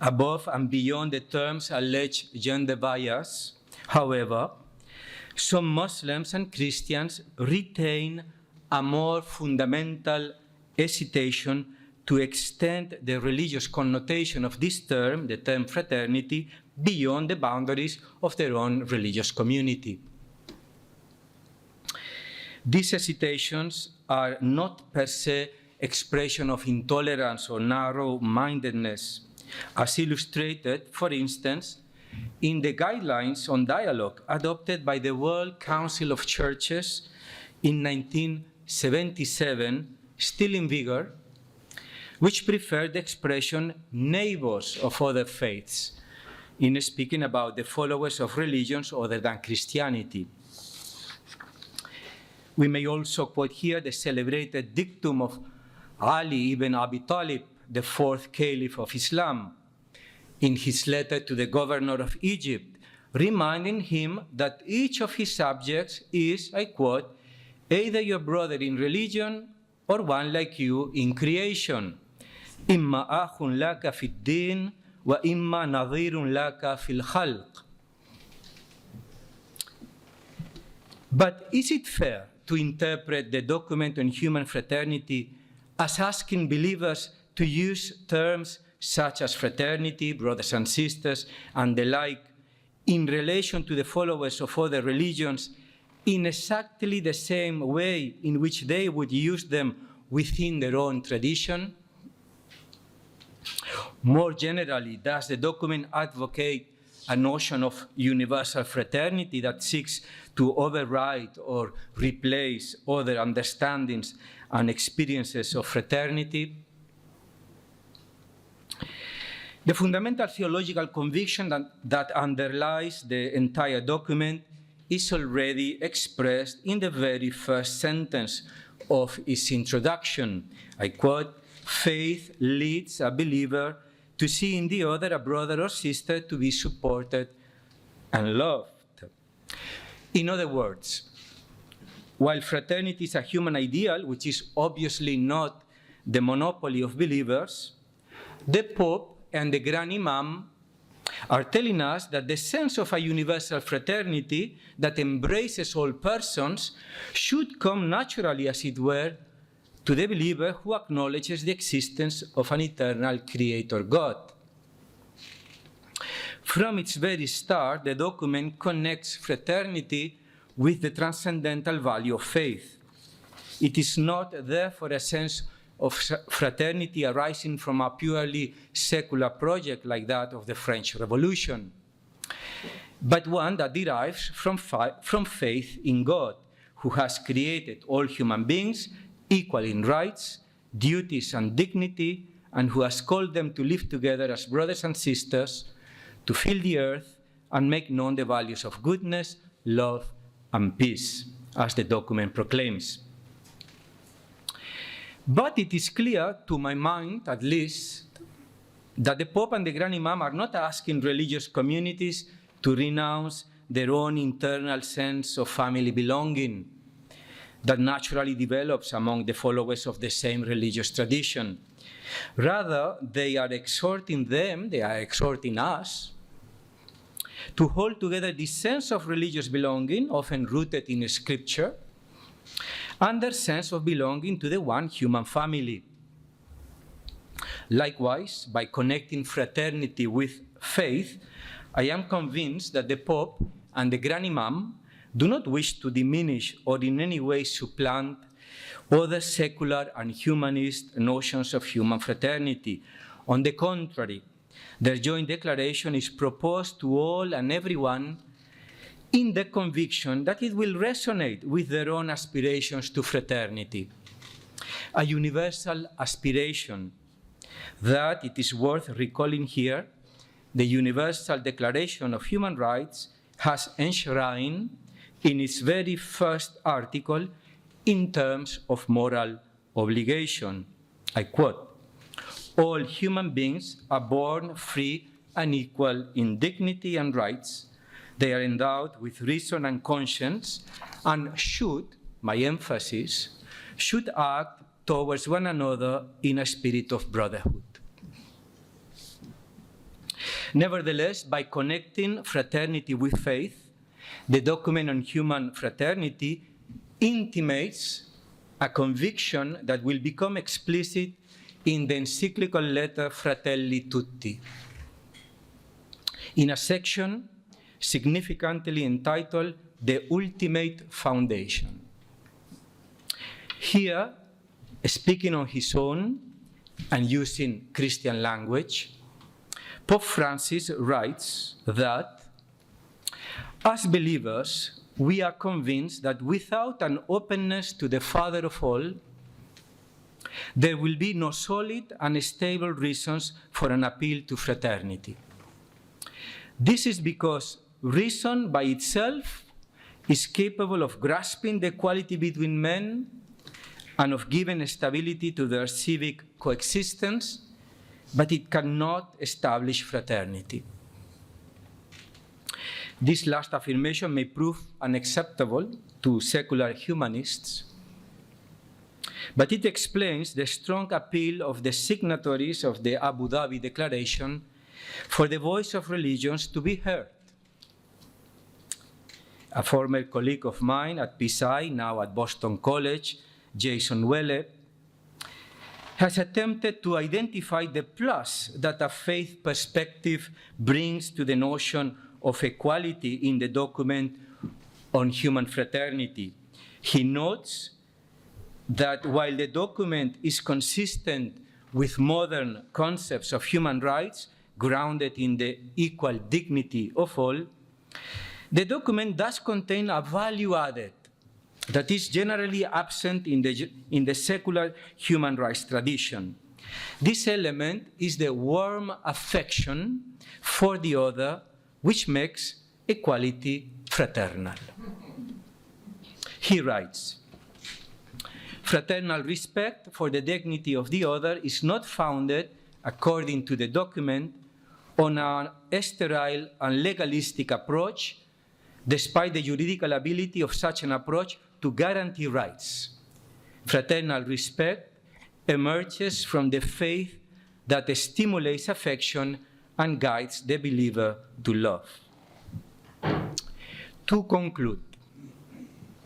Above and beyond the term's alleged gender bias, however, some Muslims and Christians retain a more fundamental hesitation to extend the religious connotation of this term, the term fraternity, beyond the boundaries of their own religious community. These hesitations are not per se expression of intolerance or narrow-mindedness, as illustrated, for instance, in the guidelines on dialogue adopted by the World Council of Churches in 1977, still in vigor, which preferred the expression neighbors of other faiths in speaking about the followers of religions other than Christianity. We may also quote here the celebrated dictum of Ali ibn Abi Talib, the fourth caliph of Islam, in his letter to the governor of Egypt, reminding him that each of his subjects is, I quote, either your brother in religion or one like you in creation. Imma akhun laka fi din wa imma nadhirun laka fil khalq. But is it fair to interpret the document on human fraternity as asking believers to use terms such as fraternity, brothers and sisters, and the like, in relation to the followers of other religions in exactly the same way in which they would use them within their own tradition? More generally, does the document advocate a notion of universal fraternity that seeks to override or replace other understandings and experiences of fraternity? The fundamental theological conviction that underlies the entire document is already expressed in the very first sentence of its introduction. I quote, "Faith leads a believer to see in the other a brother or sister to be supported and loved." In other words, while fraternity is a human ideal, which is obviously not the monopoly of believers, the Pope and the Grand Imam are telling us that the sense of a universal fraternity that embraces all persons should come naturally, as it were, to the believer who acknowledges the existence of an eternal creator God. From its very start, the document connects fraternity with the transcendental value of faith. It is not, therefore, a sense of fraternity arising from a purely secular project like that of the French Revolution, but one that derives from faith in God, who has created all human beings equal in rights, duties, and dignity, and who has called them to live together as brothers and sisters, to fill the earth and make known the values of goodness, love, and peace, as the document proclaims. But it is clear, to my mind at least, that the Pope and the Grand Imam are not asking religious communities to renounce their own internal sense of family belonging that naturally develops among the followers of the same religious tradition. Rather, they are exhorting us, to hold together this sense of religious belonging, often rooted in Scripture, and their sense of belonging to the one human family. Likewise, by connecting fraternity with faith, I am convinced that the Pope and the Grand Imam do not wish to diminish or in any way supplant other secular and humanist notions of human fraternity. On the contrary, their joint declaration is proposed to all and everyone in the conviction that it will resonate with their own aspirations to fraternity, a universal aspiration that, it is worth recalling here, the Universal Declaration of Human Rights has enshrined in its very first article in terms of moral obligation. I quote, "All human beings are born free and equal in dignity and rights. They are endowed with reason and conscience and should, my emphasis, should act towards one another in a spirit of brotherhood." Nevertheless, by connecting fraternity with faith, the document on human fraternity intimates a conviction that will become explicit in the encyclical letter Fratelli Tutti, in a section significantly entitled "The Ultimate Foundation." Here, speaking on his own and using Christian language, Pope Francis writes that, "As believers, we are convinced that without an openness to the Father of all, there will be no solid and stable reasons for an appeal to fraternity. This is because reason by itself is capable of grasping the equality between men and of giving stability to their civic coexistence, but it cannot establish fraternity." This last affirmation may prove unacceptable to secular humanists, but it explains the strong appeal of the signatories of the Abu Dhabi Declaration for the voice of religions to be heard. A former colleague of mine at PISAI, now at Boston College, Jason Welle, has attempted to identify the plus that a faith perspective brings to the notion of equality in the document on human fraternity. He notes that while the document is consistent with modern concepts of human rights grounded in the equal dignity of all, the document does contain a value added that is generally absent in the secular human rights tradition. This element is the warm affection for the other, which makes equality fraternal. He writes, "Fraternal respect for the dignity of the other is not founded, according to the document, on an sterile and legalistic approach, despite the juridical ability of such an approach to guarantee rights. Fraternal respect emerges from the faith that stimulates affection and guides the believer to love. To conclude,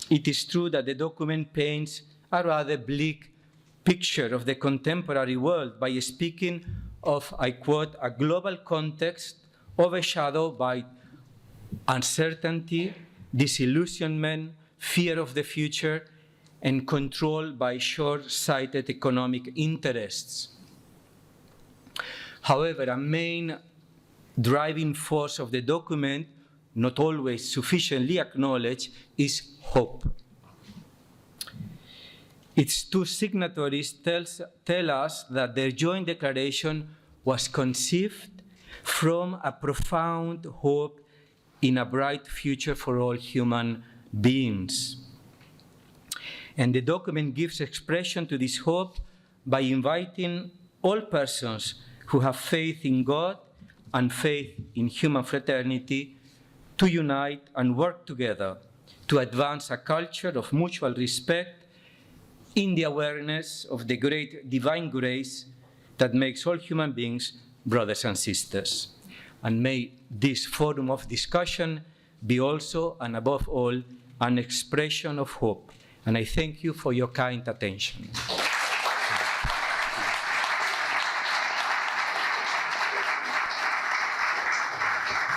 it is true that the document paints a rather bleak picture of the contemporary world by speaking of, I quote, a global context overshadowed by uncertainty, disillusionment, fear of the future, and controlled by short-sighted economic interests. However, a main driving force of the document, not always sufficiently acknowledged, is hope. Its two signatories tell us that their joint declaration was conceived from a profound hope in a bright future for all human beings. And the document gives expression to this hope by inviting all persons who have faith in God and faith in human fraternity to unite and work together to advance a culture of mutual respect in the awareness of the great divine grace that makes all human beings brothers and sisters. And may this forum of discussion be also, and above all, an expression of hope. And I thank you for your kind attention.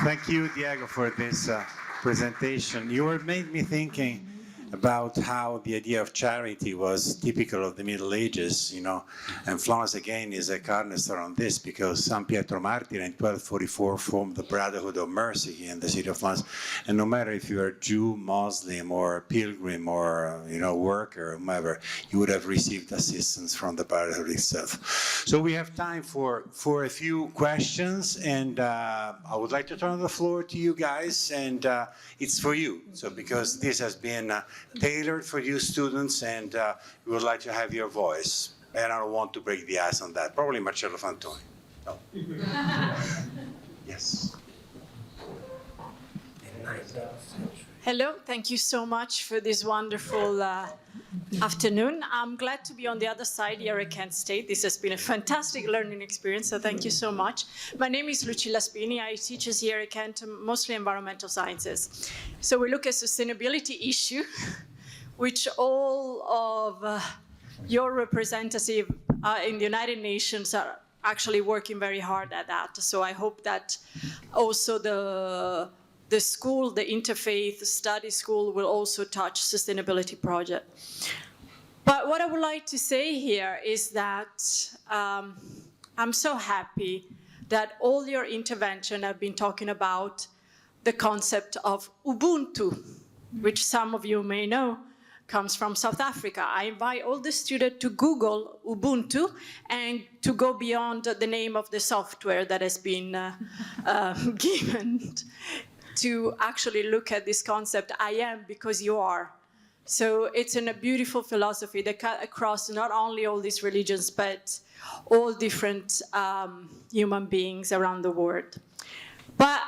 Thank you, Diego, for this presentation. You made me thinking about how the idea of charity was typical of the Middle Ages, and Florence again is a cornerstone on this, because San Pietro Martyr in 1244 formed the Brotherhood of Mercy in the city of Florence, and no matter if you are Jew, Muslim, or pilgrim, or worker, or whomever, you would have received assistance from the Brotherhood itself. So we have time for a few questions, and I would like to turn the floor to you guys, and it's for you. So because this has been tailored for you students, and we would like to have your voice. And I don't want to break the ice on that. Probably Marcello Fantoni. No. Yes. Hello, thank you so much for this wonderful afternoon. I'm glad to be on the other side here at Kent State. This has been a fantastic learning experience, so thank you so much. My name is Lucilla Spini. I teach here at Kent, mostly environmental sciences. So we look at sustainability issue, which all of your representatives in the United Nations are actually working very hard at that. So I hope that also the school, the Interfaith Study School, will also touch sustainability project. But what I would like to say here is that I'm so happy that all your intervention have been talking about the concept of Ubuntu, which some of you may know comes from South Africa. I invite all the students to Google Ubuntu and to go beyond the name of the software that has been given, to actually look at this concept, I am because you are. So it's a beautiful philosophy that cut across not only all these religions, but all different human beings around the world. But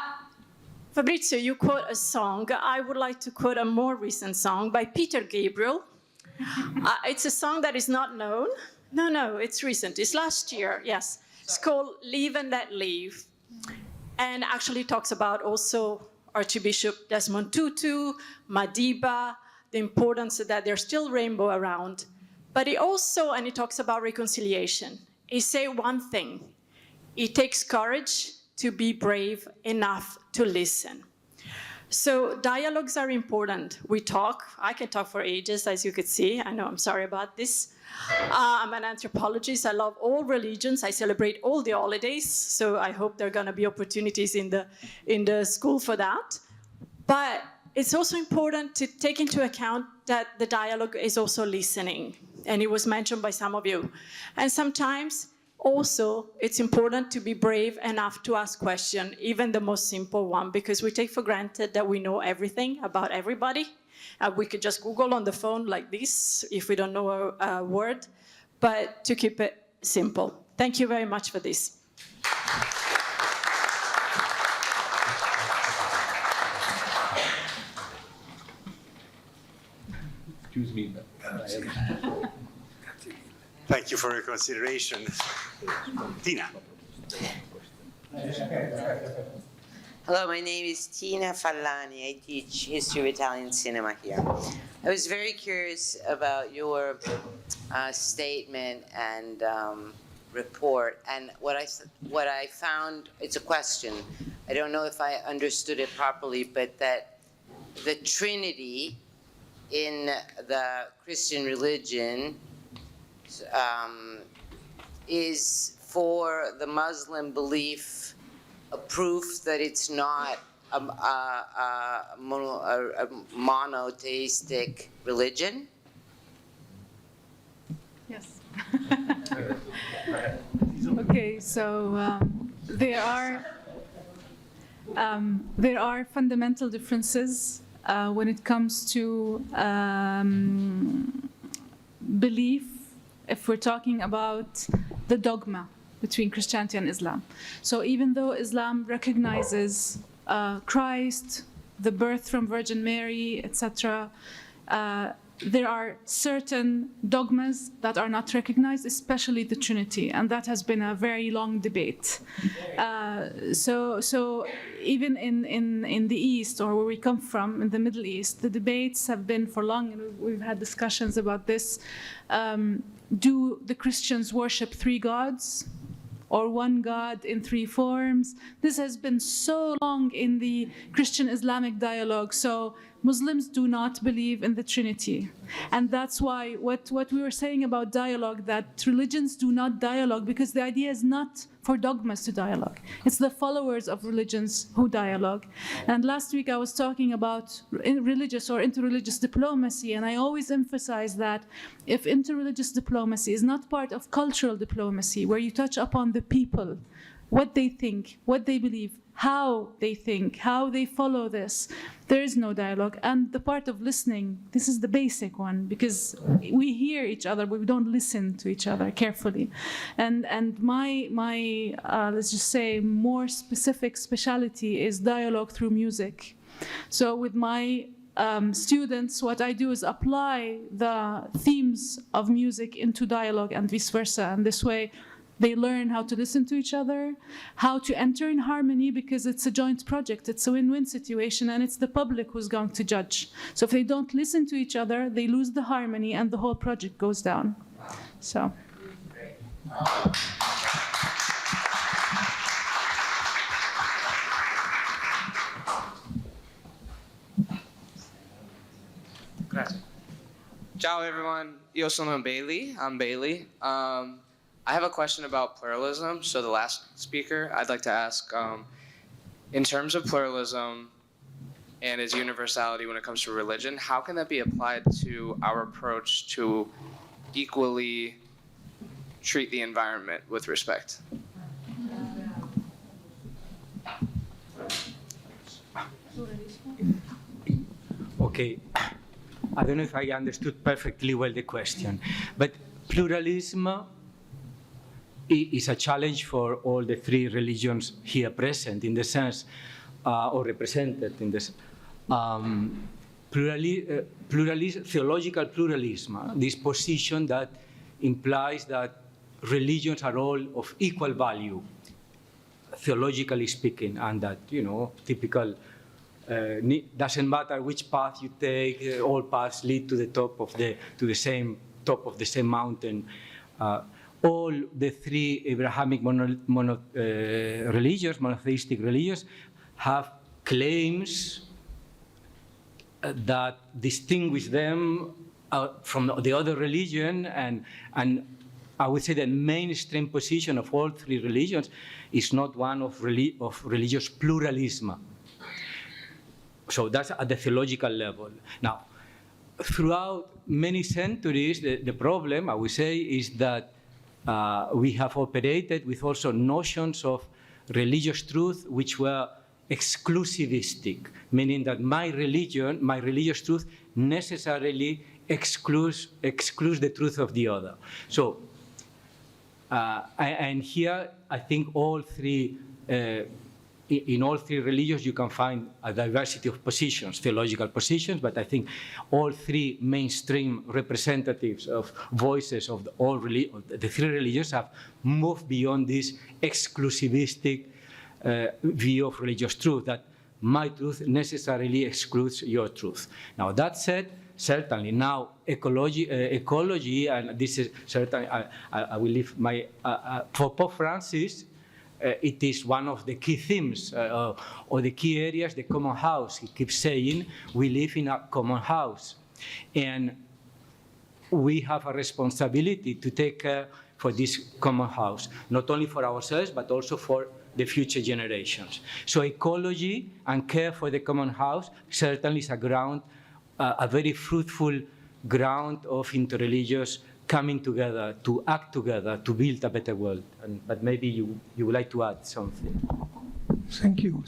Fabrizio, you quote a song. I would like to quote a more recent song by Peter Gabriel. It's a song that is not known. No, it's recent. It's last year, yes. It's called Live and Let Live. And actually talks about also Archbishop Desmond Tutu, Madiba, the importance that there's still rainbow around. But he also, and he talks about reconciliation. He say one thing: it takes courage to be brave enough to listen. So dialogues are important. We talk. I can talk for ages, as you could see. I know, I'm sorry about this. I'm an anthropologist. I love all religions. I celebrate all the holidays. So I hope there are going to be opportunities in the school for that. But it's also important to take into account that the dialogue is also listening. And it was mentioned by some of you. And sometimes also it's important to be brave enough to ask questions, even the most simple one, because we take for granted that we know everything about everybody. We could just Google on the phone like this if we don't know a word, but to keep it simple. Thank you very much for this. Excuse me. Thank you for your consideration. Tina. Hello, my name is Tina Fallani. I teach history of Italian cinema here. I was very curious about your statement and report, and what I found, it's a question. I don't know if I understood it properly, but that the Trinity in the Christian religion is, for the Muslim belief, a proof that it's not a monotheistic religion? Yes. Okay, so there are fundamental differences when it comes to belief, if we're talking about the dogma between Christianity and Islam. So even though Islam recognizes Christ, the birth from Virgin Mary, etc., there are certain dogmas that are not recognized, especially the Trinity, and that has been a very long debate. So even in the East, or where we come from, in the Middle East, the debates have been for long, and we've had discussions about this. Do the Christians worship three gods, or one God in three forms? This has been so long in the Christian-Islamic dialogue. So Muslims do not believe in the Trinity. And that's why what we were saying about dialogue, that religions do not dialogue, because the idea is not for dogmas to dialogue. It's the followers of religions who dialogue. And last week I was talking about religious or interreligious diplomacy, and I always emphasize that if interreligious diplomacy is not part of cultural diplomacy, where you touch upon the people, what they think, what they believe, how they think, how they follow this, there is no dialogue. And the part of listening, this is the basic one, because we hear each other, but we don't listen to each other carefully. And my let's just say, more specific specialty is dialogue through music. So with my students, what I do is apply the themes of music into dialogue and vice versa. And this way, they learn how to listen to each other, how to enter in harmony, because it's a joint project. It's a win-win situation, and it's the public who's going to judge. So if they don't listen to each other, they lose the harmony, and the whole project goes down. So. Grazie. Ciao everyone, io sono Bailey. I'm Bailey. I have a question about pluralism. So the last speaker, I'd like to ask, in terms of pluralism and its universality when it comes to religion, how can that be applied to our approach to equally treat the environment with respect? Okay, I don't know if I understood perfectly well the question, but pluralism is a challenge for all the three religions here present, in the sense, or represented in this theological pluralism, this position that implies that religions are all of equal value, theologically speaking, and that, typical, doesn't matter which path you take, all paths lead to the top of the same mountain. All the three Abrahamic monotheistic religions have claims that distinguish them from the other religion, and I would say the mainstream position of all three religions is not one of religious pluralism. So that's at the theological level. Now, throughout many centuries, the problem, I would say, is that we have operated with also notions of religious truth which were exclusivistic, meaning that my religious truth necessarily excludes the truth of the other. So, and here I think all three in all three religions you can find a diversity of positions, theological positions, but I think all three mainstream representatives of voices of the three religions have moved beyond this exclusivistic view of religious truth, that my truth necessarily excludes your truth. Now, that said, certainly now ecology, and this is certainly, I will leave my, for Pope Francis, it is one of the key themes or the key areas, the common house. He keeps saying we live in a common house. And we have a responsibility to take care for this common house, not only for ourselves, but also for the future generations. So ecology and care for the common house certainly is a ground, a very fruitful ground of interreligious coming together, to act together, to build a better world. But maybe you would like to add something. Thank you.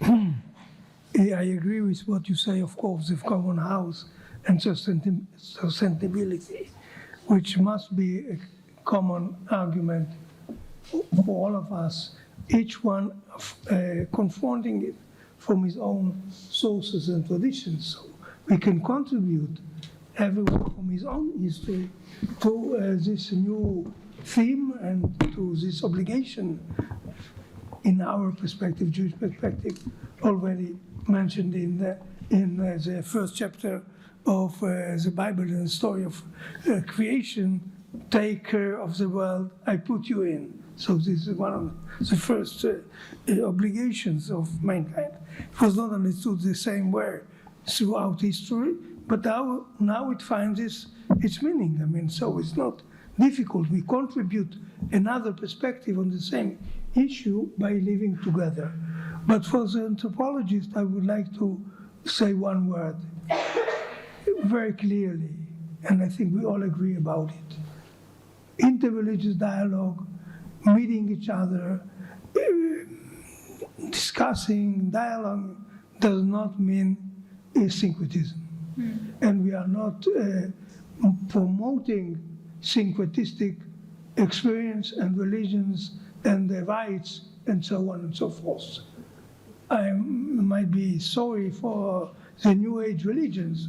I agree with what you say, of course, the common house and sustainability, which must be a common argument for all of us, each one confronting it from his own sources and traditions. So we can contribute, everyone from his own history, to this new theme and to this obligation, in our perspective, Jewish perspective, already mentioned in the first chapter of the Bible, in the story of creation. Take care of the world I put you in. So this is one of the first obligations of mankind. It was not understood the same way throughout history, but now it finds its meaning. I mean, so it's not difficult. We contribute another perspective on the same issue by living together. But for the anthropologist, I would like to say one word very clearly, and I think we all agree about it. Interreligious dialogue, meeting each other, discussing, dialogue, does not mean syncretism. And we are not promoting syncretistic experience and religions and their rights and so on and so forth. I might be sorry for the New Age religions.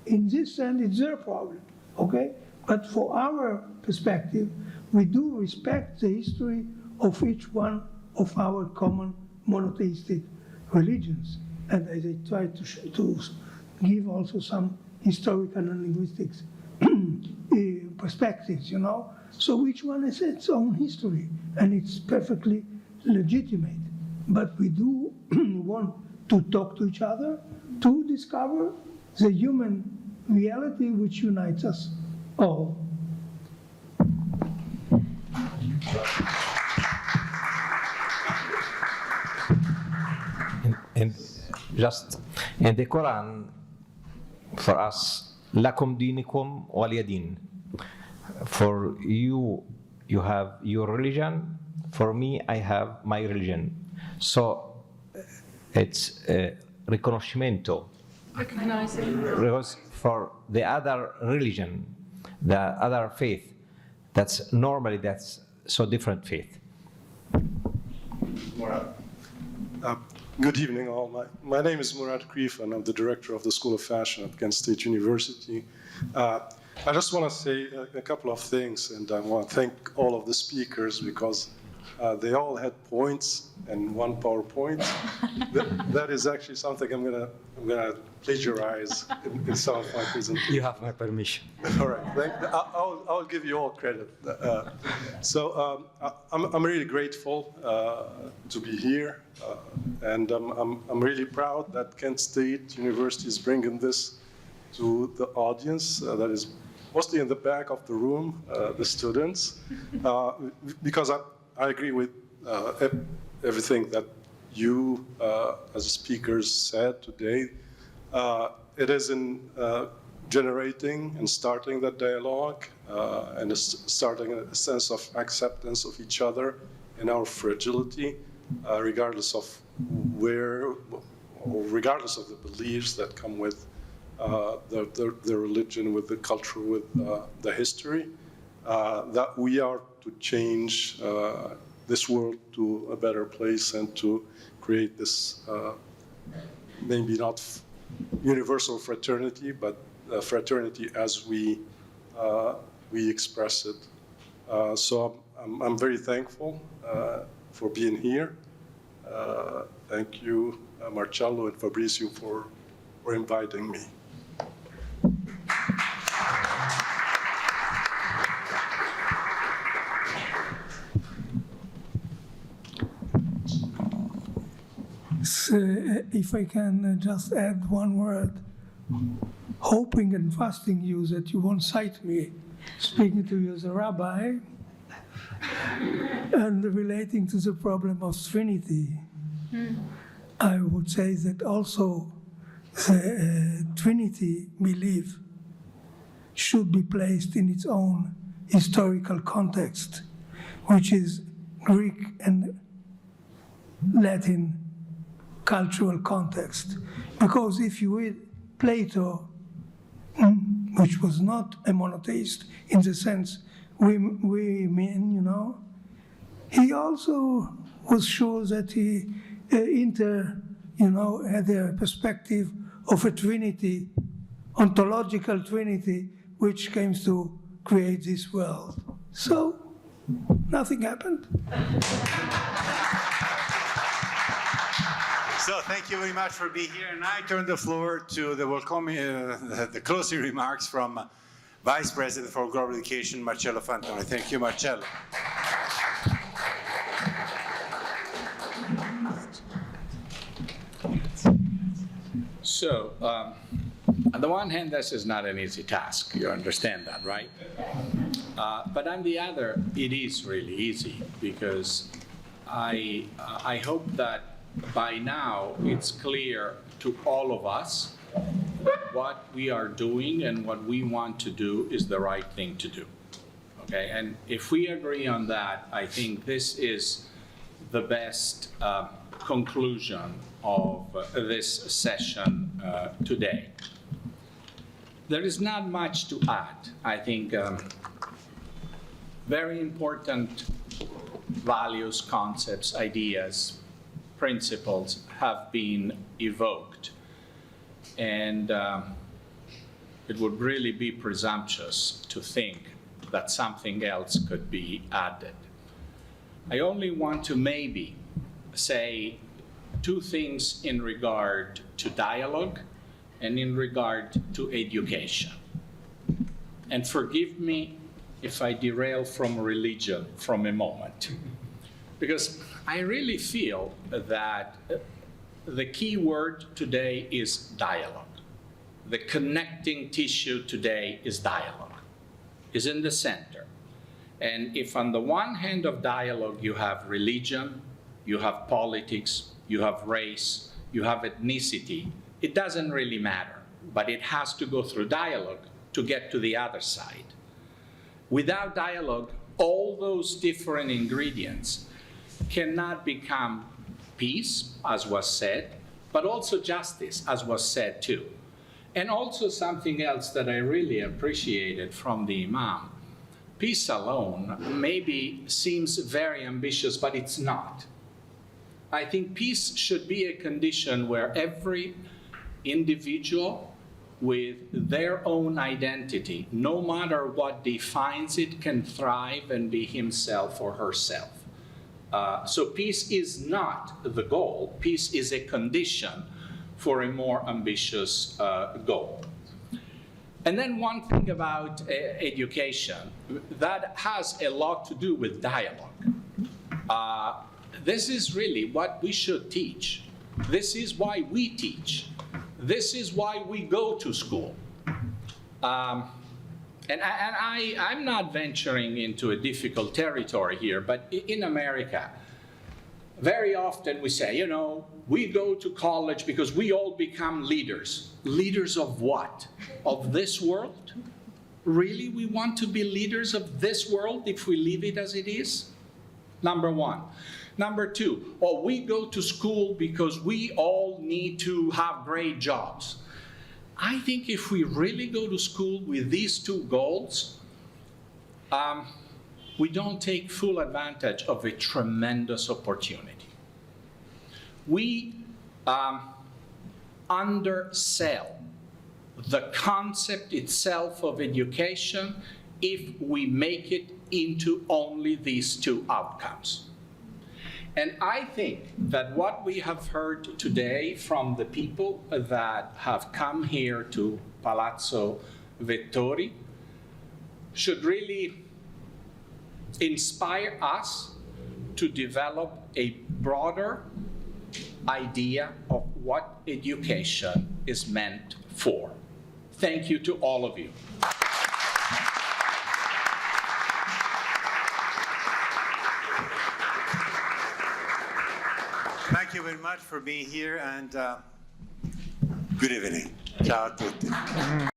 In this sense, it's their problem, okay? But for our perspective, we do respect the history of each one of our common monotheistic religions. And as I try to give also some historical and linguistic perspectives, you know. So each one has its own history, and it's perfectly legitimate. But we do want to talk to each other, to discover the human reality which unites us all. And just in the Quran, for us, lakum dinukum waliyadin. For you, you have your religion. For me, I have my religion. So it's riconoscimento. Recognizing. Because for the other religion, the other faith, that's so different faith. Good evening, all. My name is Murat Krif, and I'm the director of the School of Fashion at Kent State University. I just want to say a couple of things, and I want to thank all of the speakers because they all had points and one PowerPoint. That is actually something I'm gonna plagiarize in some of my presentation. You have my permission. All right, I'll give you all credit. I'm really grateful to be here, and I'm really proud that Kent State University is bringing this to the audience that is mostly in the back of the room, the students, because I agree with everything that you, as speakers, said today. It is in generating and starting that dialogue and starting a sense of acceptance of each other and our fragility, regardless of regardless of the beliefs that come with the religion, with the culture, with the history, that we are to change this world to a better place and to create this, maybe not universal fraternity, but fraternity as we express it. So I'm very thankful for being here. Thank you, Marcello and Fabrizio, for inviting me. So, if I can just add one word, hoping and fasting you that you won't cite me speaking to you as a rabbi, and relating to the problem of Trinity, I would say that also the Trinity belief should be placed in its own historical context, which is Greek and Latin cultural context. Because if you read Plato, which was not a monotheist in the sense we mean, he also was sure that he had a perspective of a trinity, ontological trinity, which came to create this world. So, nothing happened. So thank you very much for being here. And I turn the floor to the welcoming, the closing remarks from Vice President for Global Education, Marcello Fantoni. Thank you, Marcello. So, on the one hand, this is not an easy task. You understand that, right? But on the other, it is really easy, because I hope that by now it's clear to all of us what we are doing and what we want to do is the right thing to do. Okay, and if we agree on that, I think this is the best conclusion of this session today. There is not much to add. I think very important values, concepts, ideas, principles have been evoked. And it would really be presumptuous to think that something else could be added. I only want to maybe say two things in regard to dialogue and in regard to education. And forgive me if I derail from religion from a moment, because I really feel that the key word today is dialogue. The connecting tissue today is dialogue, is in the center. And if on the one hand of dialogue you have religion, you have politics, you have race, you have ethnicity, it doesn't really matter, but it has to go through dialogue to get to the other side. Without dialogue, all those different ingredients cannot become peace, as was said, but also justice, as was said too. And also something else that I really appreciated from the Imam. Peace alone maybe seems very ambitious, but it's not. I think peace should be a condition where every individual with their own identity, no matter what defines it, can thrive and be himself or herself. So peace is not the goal. Peace is a condition for a more ambitious goal. And then one thing about education, that has a lot to do with dialogue. This is really what we should teach. This is why we teach. This is why we go to school. And I'm not venturing into a difficult territory here, but in America, very often we say, we go to college because we all become leaders. Leaders of what? Of this world? Really, we want to be leaders of this world if we leave it as it is? Number one. Number two, we go to school because we all need to have great jobs. I think if we really go to school with these two goals, we don't take full advantage of a tremendous opportunity. We undersell the concept itself of education if we make it into only these two outcomes. And I think that what we have heard today from the people that have come here to Palazzo Vettori should really inspire us to develop a broader idea of what education is meant for. Thank you to all of you. Thank you very much for being here, and good evening. Ciao a tutti.